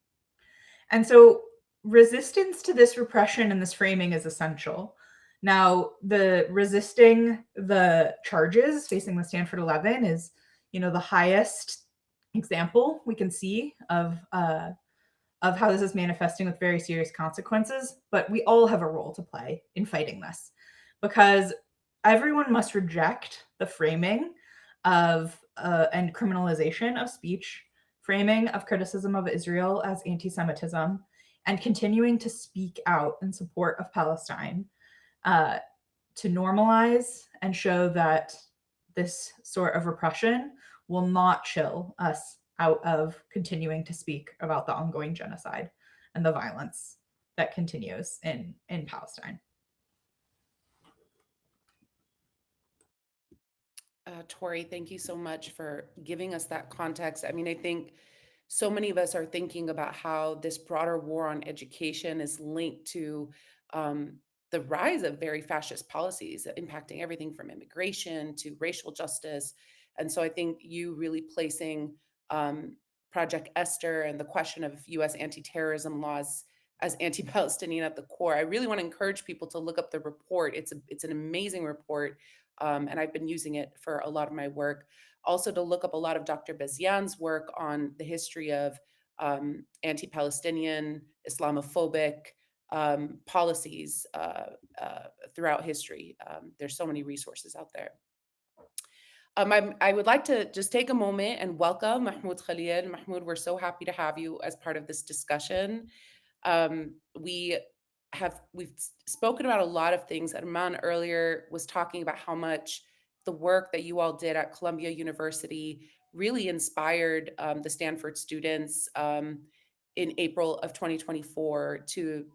And so resistance to this repression and this framing is essential. Now, the resisting the charges facing the Stanford 11 is, you know, the highest example we can see of how this is manifesting with very serious consequences. But we all have a role to play in fighting this, because everyone must reject the framing of and criminalization of speech, framing of criticism of Israel as anti-Semitism, and continuing to speak out in support of Palestine, to normalize and show that this sort of repression will not chill us out of continuing to speak about the ongoing genocide and the violence that continues in Palestine. Tori, thank you so much for giving us that context. I mean, I think so many of us are thinking about how this broader war on education is linked to the rise of very fascist policies impacting everything from immigration to racial justice. And so I think you really placing Project Esther and the question of US anti-terrorism laws as anti-Palestinian at the core. I really want to encourage people to look up the report. It's an amazing report. And I've been using it for a lot of my work. Also to look up a lot of Dr. Bezian's work on the history of anti-Palestinian, Islamophobic policies throughout history. There's so many resources out there. I would like to just take a moment and welcome Mahmoud Khalil. Mahmoud, we're so happy to have you as part of this discussion. We've spoken about a lot of things. Arman earlier was talking about how much the work that you all did at Columbia University really inspired the Stanford students in April of 2024 to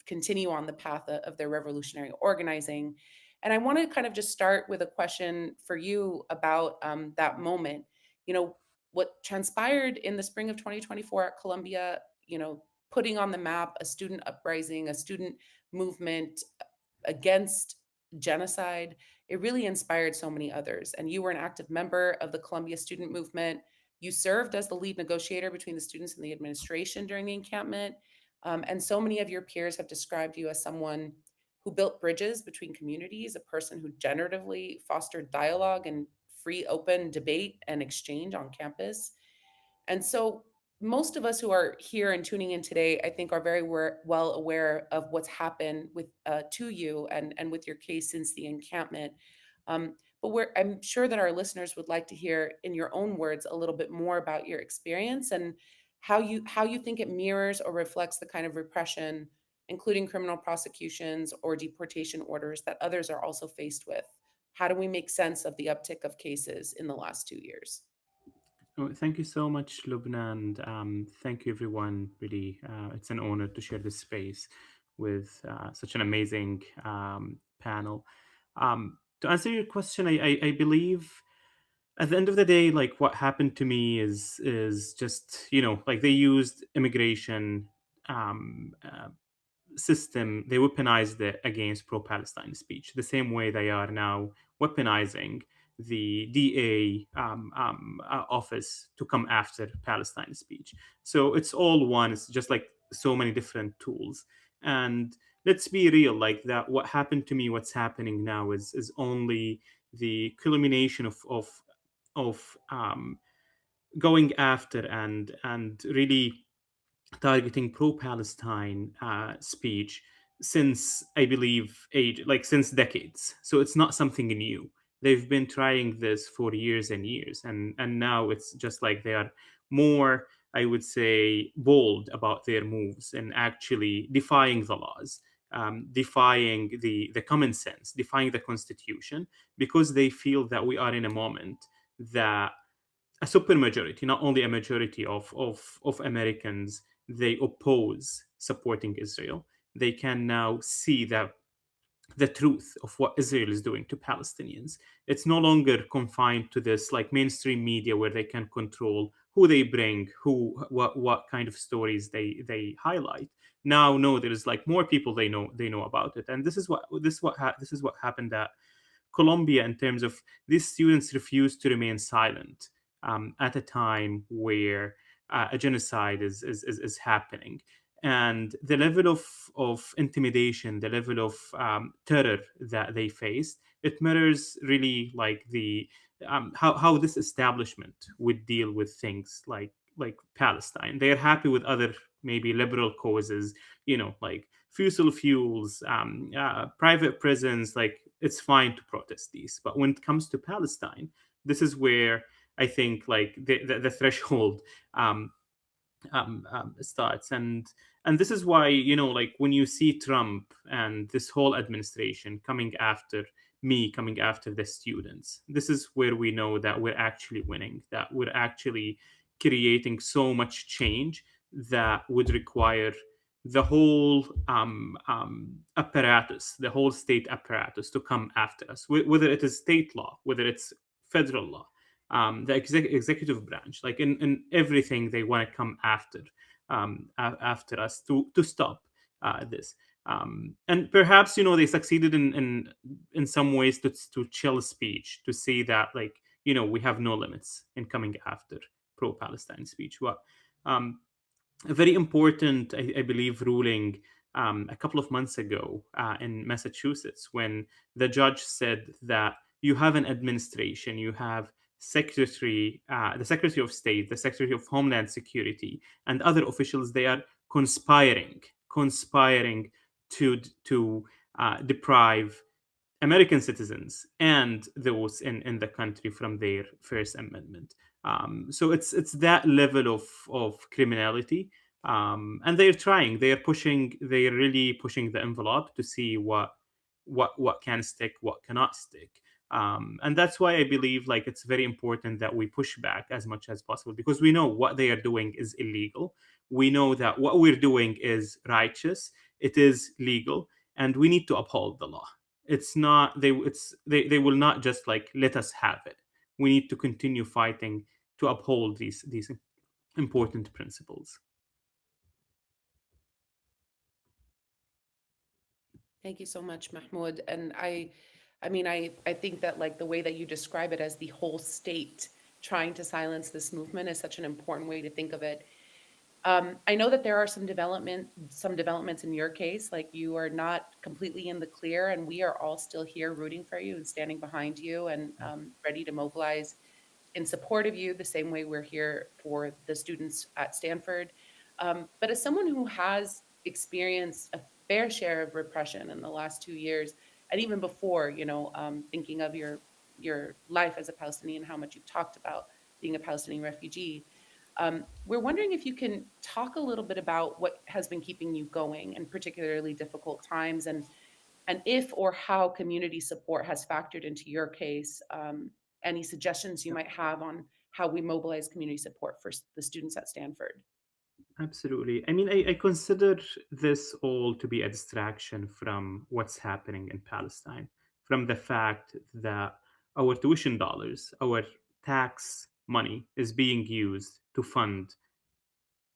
continue on the path of their revolutionary organizing. And I want to kind of just start with a question for you about that moment. You know, what transpired in the spring of 2024 at Columbia, you know, putting on the map a student uprising, a student movement against genocide, it really inspired so many others. And you were an active member of the Columbia student movement. You served as the lead negotiator between the students and the administration during the encampment. And so many of your peers have described you as someone who built bridges between communities, a person who generatively fostered dialogue and free, open debate and exchange on campus. And so, most of us who are here and tuning in today, I think, are very well aware of what's happened with to you and with your case since the encampment. But I'm sure that our listeners would like to hear, in your own words, a little bit more about your experience and how you think it mirrors or reflects the kind of repression, including criminal prosecutions or deportation orders, that others are also faced with. How do we make sense of the uptick of cases in the last 2 years? Oh, thank you so much, Lubna, and thank you, everyone. Really, it's an honor to share this space with such an amazing panel. To answer your question, I believe at the end of the day, like what happened to me is just like they used immigration system, they weaponized it against pro-Palestine speech, the same way they are now weaponizing the DA office to come after Palestine speech. So it's all one. It's just like so many different tools. And let's be real, like that. What happened to me, what's happening now, is only the culmination of going after and really targeting pro-Palestine speech since I believe since decades. So it's not something new. They've been trying this for years and years, and now it's just like they are more, I would say, bold about their moves and actually defying the laws, defying the common sense, defying the constitution, because they feel that we are in a moment that a supermajority, not only a majority of Americans, they oppose supporting Israel. They can now see that the truth of what Israel is doing to Palestinians. It's no longer confined to this like mainstream media where they can control who they bring, what kind of stories they highlight. Now, no, there is like more people they know about it, and this is what happened at Colombia in terms of these students refused to remain silent at a time where a genocide is happening. And the level of intimidation, the level of terror that they faced, it mirrors really like the how this establishment would deal with things like Palestine. They are happy with other maybe liberal causes, like fossil fuels, private prisons. Like it's fine to protest these, but when it comes to Palestine, this is where I think like the threshold um, starts, and this is why like when you see Trump and this whole administration coming after me, coming after the students, this is where we know that we're actually winning, that we're actually creating so much change that would require the whole apparatus, the whole state apparatus to come after us, whether it is state law, whether it's federal law, the executive branch, like in everything they want to come after us to stop this. And perhaps they succeeded in some ways to chill speech, to say that like we have no limits in coming after pro-Palestine speech. But a very important, I believe, ruling a couple of months ago in Massachusetts, when the judge said that you have an administration, you have the Secretary of State, the Secretary of Homeland Security, and other officials. They are conspiring to deprive American citizens and those in the country from their First Amendment. So it's that level of criminality, and they're really pushing the envelope to see what can stick, what cannot stick. And that's why I believe like it's very important that we push back as much as possible, because we know what they are doing is illegal. We know that what we're doing is righteous, it is legal, and we need to uphold the law. It's not they will not just like let us have it. We need to continue fighting to uphold these important principles. Thank you so much, Mahmoud. And I mean, I think that like the way that you describe it as the whole state trying to silence this movement is such an important way to think of it. I know that there are some developments in your case, like you are not completely in the clear, and we are all still here rooting for you and standing behind you and ready to mobilize in support of you the same way we're here for the students at Stanford. But as someone who has experienced a fair share of repression in the last 2 years, and even before, thinking of your life as a Palestinian, how much you've talked about being a Palestinian refugee, we're wondering if you can talk a little bit about what has been keeping you going in particularly difficult times, and if or how community support has factored into your case. Any suggestions you might have on how we mobilize community support for the students at Stanford? Absolutely. I mean, I consider this all to be a distraction from what's happening in Palestine, from the fact that our tuition dollars, our tax money is being used to fund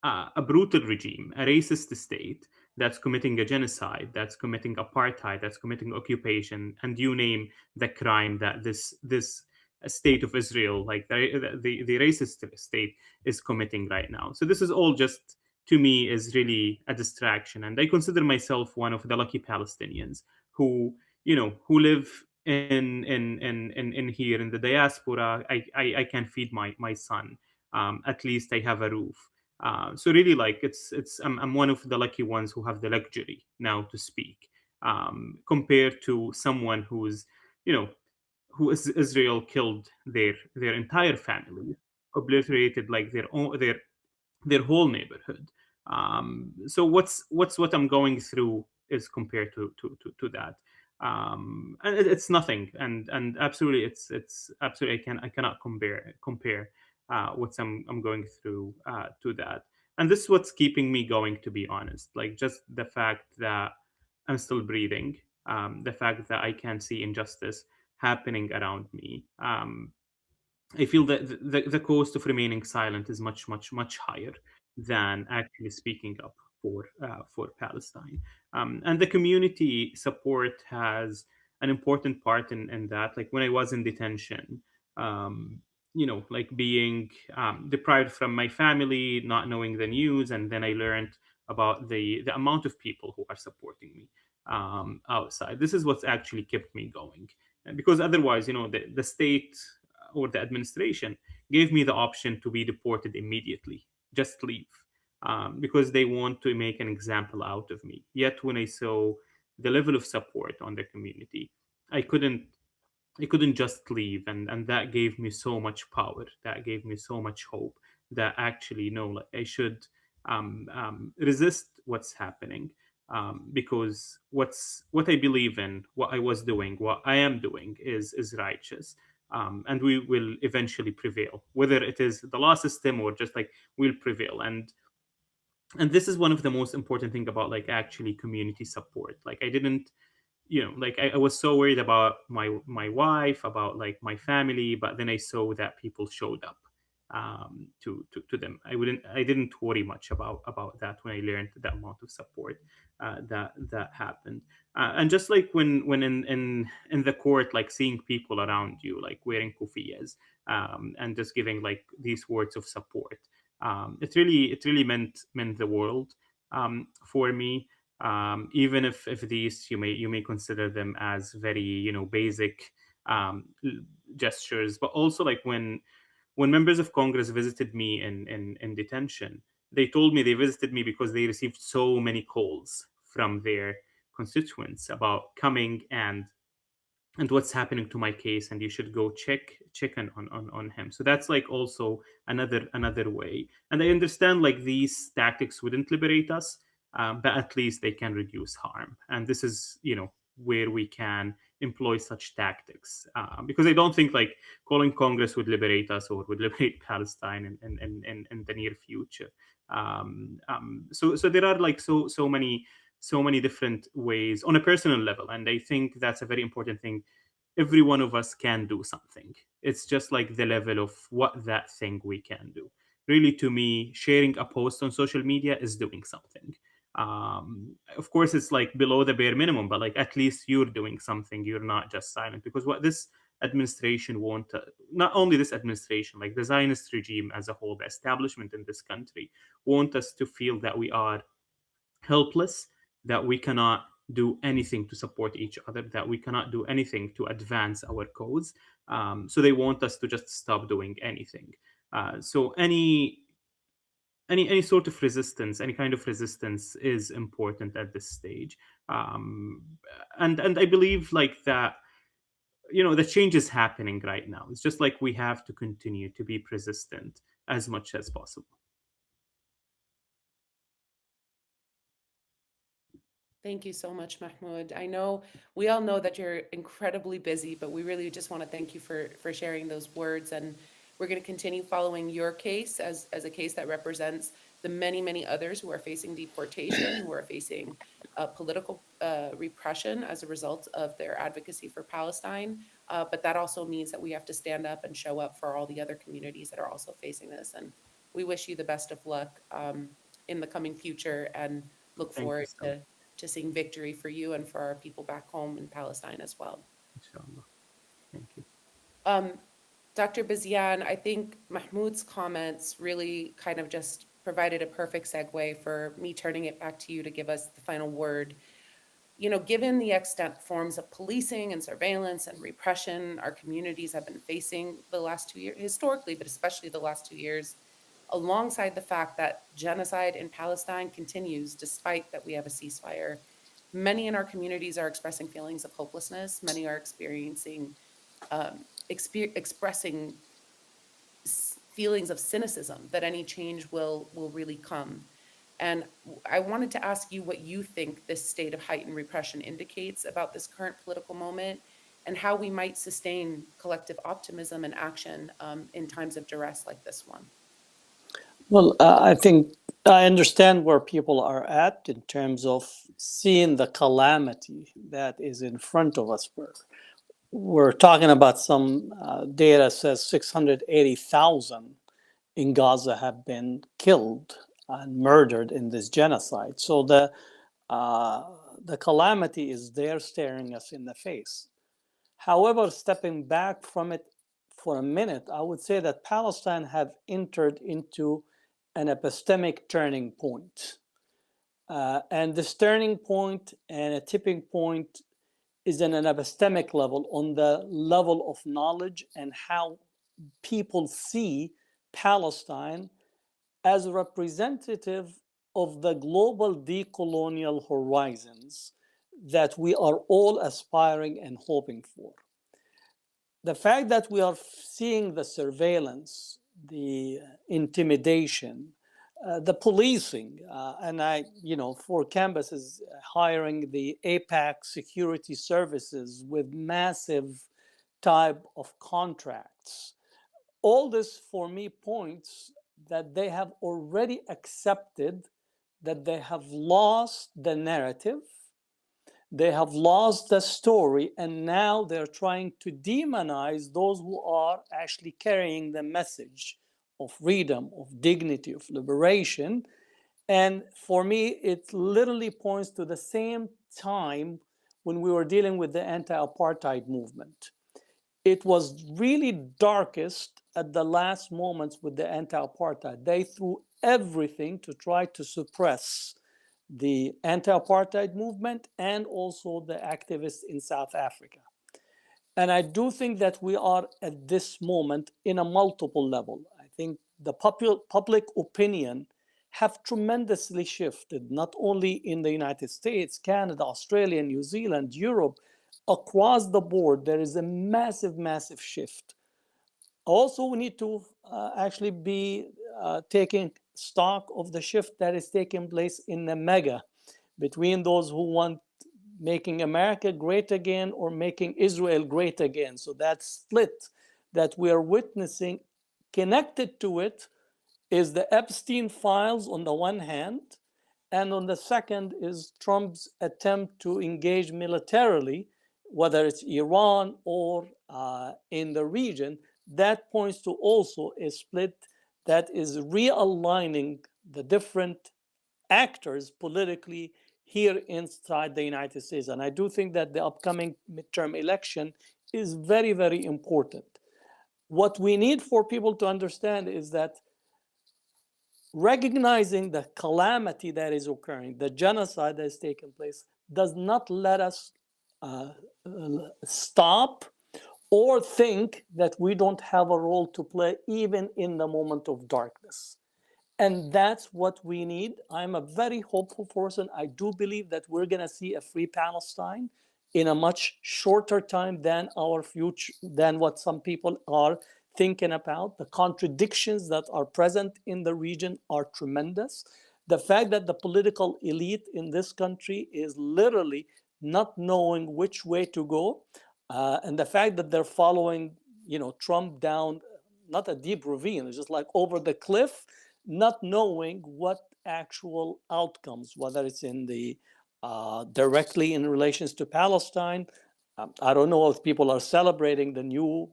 a brutal regime, a racist state that's committing a genocide, that's committing apartheid, that's committing occupation, and you name the crime that this state of Israel, like the racist state, is committing right now. So this is all just, to me, is really a distraction, and I consider myself one of the lucky Palestinians who who live in here in the diaspora. I can feed my son. At least I have a roof. So really, like I'm one of the lucky ones who have the luxury now to speak, compared to someone who's, you know, who is Israel killed their entire family, obliterated like their whole neighborhood. So what I'm going through is compared to that. And it's nothing, and absolutely, it's absolutely, I cannot compare what I'm going through to that. And this is what's keeping me going, to be honest. Like just the fact that I'm still breathing, the fact that I can see injustice happening around me. I feel that the cost of remaining silent is much, much, much higher than actually speaking up for Palestine. And the community support has an important part in that. Like when I was in detention, like being deprived from my family, not knowing the news, and then I learned about the amount of people who are supporting me outside. This is what's actually kept me going. Because otherwise, the state or the administration gave me the option to be deported immediately, just leave, because they want to make an example out of me. Yet when I saw the level of support on the community, I couldn't I couldn't just leave, and that gave me so much power. That gave me so much hope that actually, no, like I should resist what's happening, because what I believe in, what I was doing, what I am doing is righteous, and we will eventually prevail, whether it is the law system or just like we'll prevail. And this is one of the most important thing about like actually community support. Like I didn't, like I was so worried about my wife, about like my family, but then I saw that people showed up to them. I didn't worry much about that when I learned the amount of support that happened. And just like when in the court, like seeing people around you like wearing kufiyas, and just giving like these words of support, it really meant the world for me. Even if these, you may consider them as very basic gestures, but also like when members of Congress visited me in detention, they told me they visited me because they received so many calls from their constituents about coming and what's happening to my case, and you should go check on him. So that's like also another way. And I understand like these tactics wouldn't liberate us, but at least they can reduce harm. And this is where we can employ such tactics, because I don't think like calling Congress would liberate us or would liberate Palestine in the near future. So there are like so many different ways on a personal level, and I think that's a very important thing. Every one of us can do something. It's just like the level of what that thing we can do. Really, to me, sharing a post on social media is doing something. Of course, it's like below the bare minimum, but like at least you're doing something. You're not just silent. Because what this administration want, not only this administration, like the Zionist regime as a whole, the establishment in this country, want us to feel that we are helpless, that we cannot do anything to support each other, that we cannot do anything to advance our cause. So they want us to just stop doing anything. So any sort of resistance, any kind of resistance, is important at this stage. And I believe like that, the change is happening right now. It's just like we have to continue to be persistent as much as possible. Thank you so much, Mahmoud. I know we all know that you're incredibly busy, but we really just want to thank you for sharing those words. And we're going to continue following your case as a case that represents the many, many others who are facing deportation, who are facing political repression as a result of their advocacy for Palestine. But that also means that we have to stand up and show up for all the other communities that are also facing this. And we wish you the best of luck in the coming future, and look Thank you forward so much. to seeing victory for you and for our people back home in Palestine as well. Inshallah. Thank you. Dr. Bazian, I think Mahmoud's comments really kind of just provided a perfect segue for me turning it back to you to give us the final word. Given the extent forms of policing and surveillance and repression our communities have been facing the last 2 years, historically, but especially the last 2 years, alongside the fact that genocide in Palestine continues despite that we have a ceasefire, many in our communities are expressing feelings of hopelessness. Many are experiencing, expressing feelings of cynicism that any change will really come. And I wanted to ask you what you think this state of heightened repression indicates about this current political moment, and how we might sustain collective optimism and action in times of duress like this one. Well, I think I understand where people are at in terms of seeing the calamity that is in front of us. We're talking about some data says 680,000 in Gaza have been killed and murdered in this genocide. So the calamity is there staring us in the face. However, stepping back from it for a minute, I would say that Palestine have entered into an epistemic turning point. And this turning point and a tipping point is in an epistemic level, on the level of knowledge and how people see Palestine as a representative of the global decolonial horizons that we are all aspiring and hoping for. The fact that we are seeing the surveillance, the intimidation, the policing, and for campuses hiring the APAC security services with massive type of contracts. All this for me points that they have already accepted that they have lost the narrative, they have lost the story, and now they're trying to demonize those who are actually carrying the message of freedom, of dignity, of liberation. And for me, it literally points to the same time when we were dealing with the anti-apartheid movement. It was really darkest at the last moments with the anti-apartheid. They threw everything to try to suppress the anti-apartheid movement and also the activists in South Africa. And I do think that we are at this moment in a multiple level. I think the public opinion have tremendously shifted, not only in the United States, Canada, Australia, New Zealand, Europe. Across the board, there is a massive, massive shift. Also, we need to actually be taking stock of the shift that is taking place in the mega, between those who want making America great again or making Israel great again. So that split that we are witnessing, connected to it is the Epstein files on the one hand, and on the second is Trump's attempt to engage militarily, whether it's Iran or in the region. That points to also a split that is realigning the different actors politically here inside the United States. And I do think that the upcoming midterm election is very, very important. What we need for people to understand is that recognizing the calamity that is occurring, the genocide that is taking place, does not let us stop or think that we don't have a role to play even in the moment of darkness. And that's what we need. I'm a very hopeful person. I do believe that we're going to see a free Palestine in a much shorter time than our future, than what some people are thinking about. The contradictions that are present in the region are tremendous. The fact that the political elite in this country is literally not knowing which way to go, and the fact that they're following, Trump down not a deep ravine, it's just like over the cliff, not knowing what actual outcomes, whether it's in the directly in relations to Palestine. I don't know if people are celebrating the new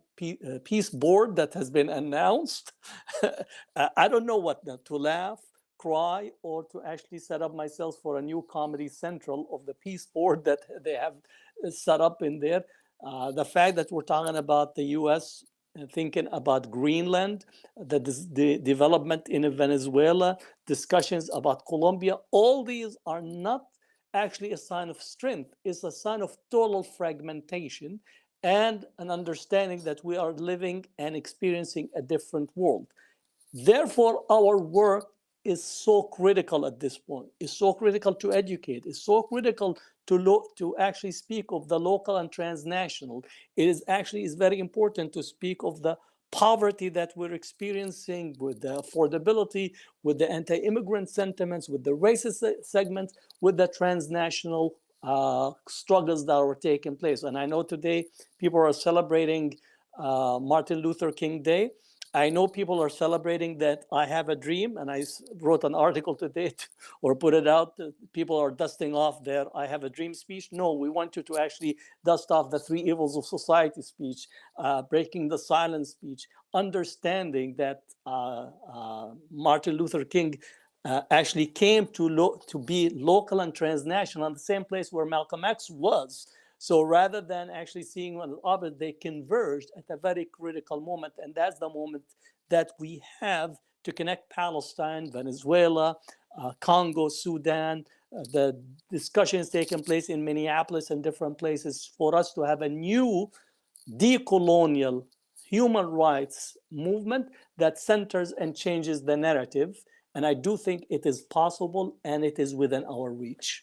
peace board that has been announced. I don't know what to laugh, cry, or to actually set up myself for a new Comedy Central of the peace board that they have set up in there. The fact that we're talking about the U.S. thinking about Greenland, the development in Venezuela, discussions about Colombia, all these are not actually a sign of strength. It's a sign of total fragmentation and an understanding that we are living and experiencing a different world. Therefore, our work is so critical at this point. It's so critical to educate. It's so critical to actually speak of the local and transnational. It is very important to speak of the poverty that we're experiencing, with the affordability, with the anti-immigrant sentiments, with the racist segments, with the transnational struggles that are taking place. And I know today people are celebrating Martin Luther King Day. I know people are celebrating that I have a dream, and I wrote an article today or put it out. People are dusting off their I have a dream speech. No, we want you to actually dust off the three evils of society speech, breaking the silence speech, understanding that Martin Luther King actually came to be local and transnational in the same place where Malcolm X was. So rather than actually seeing one another, they converged at a very critical moment. And that's the moment that we have to connect Palestine, Venezuela, Congo, Sudan, the discussions taking place in Minneapolis and different places, for us to have a new decolonial human rights movement that centers and changes the narrative. And I do think it is possible, and it is within our reach.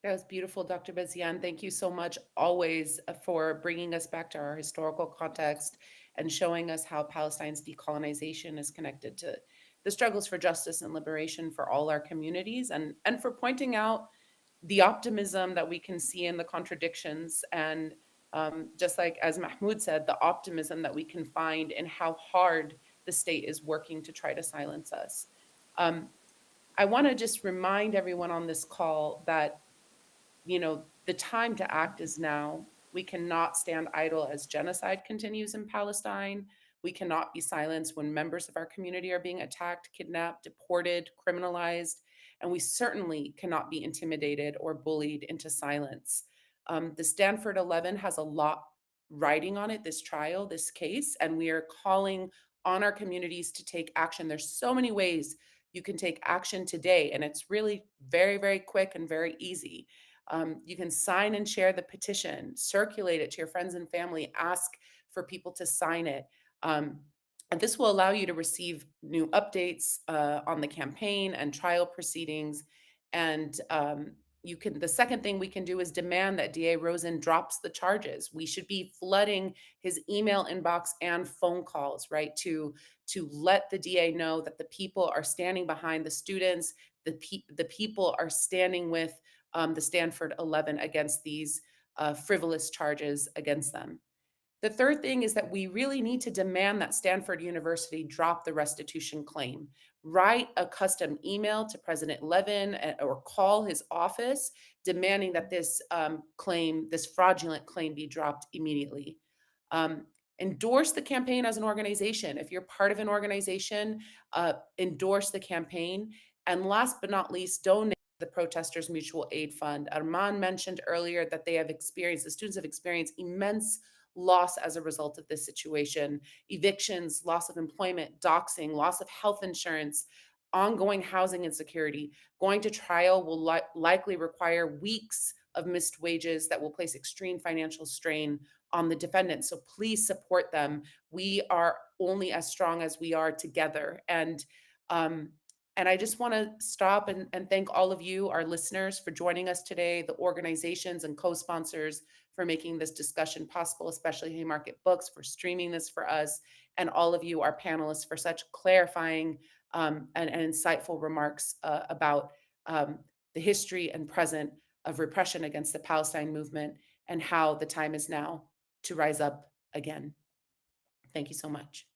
That was beautiful, Dr. Bazian. Thank you so much always for bringing us back to our historical context and showing us how Palestine's decolonization is connected to the struggles for justice and liberation for all our communities, and for pointing out the optimism that we can see in the contradictions, and just like as Mahmoud said, the optimism that we can find in how hard the state is working to try to silence us. I want to just remind everyone on this call that the time to act is now. We cannot stand idle as genocide continues in Palestine. We cannot be silenced when members of our community are being attacked, kidnapped, deported, criminalized, and we certainly cannot be intimidated or bullied into silence. The Stanford 11 has a lot riding on it, this trial, this case, and we are calling on our communities to take action. There's so many ways you can take action today, and it's really very, very quick and very easy. You can sign and share the petition, circulate it to your friends and family, ask for people to sign it. And this will allow you to receive new updates on the campaign and trial proceedings. And the second thing we can do is demand that DA Rosen drops the charges. We should be flooding his email inbox and phone calls, right? To let the DA know that the people are standing behind the students, the people are standing with the Stanford 11 against these frivolous charges against them. The third thing is that we really need to demand that Stanford University drop the restitution claim. Write a custom email to President Levin or call his office demanding that this claim, this fraudulent claim, be dropped immediately. Endorse the campaign as an organization. If you're part of an organization, endorse the campaign. And last but not least, donate to the Protesters Mutual Aid Fund. Arman mentioned earlier that the students have experienced immense loss as a result of this situation: evictions, loss of employment, doxing, loss of health insurance, ongoing housing insecurity. Going to trial will likely require weeks of missed wages that will place extreme financial strain on the defendants. So please support them. We are only as strong as we are together. And I just want to stop and thank all of you, our listeners, for joining us today, the organizations and co-sponsors for making this discussion possible, especially Haymarket Books for streaming this for us, and all of you, our panelists, for such clarifying and insightful remarks about the history and present of repression against the Palestine movement and how the time is now to rise up again. Thank you so much.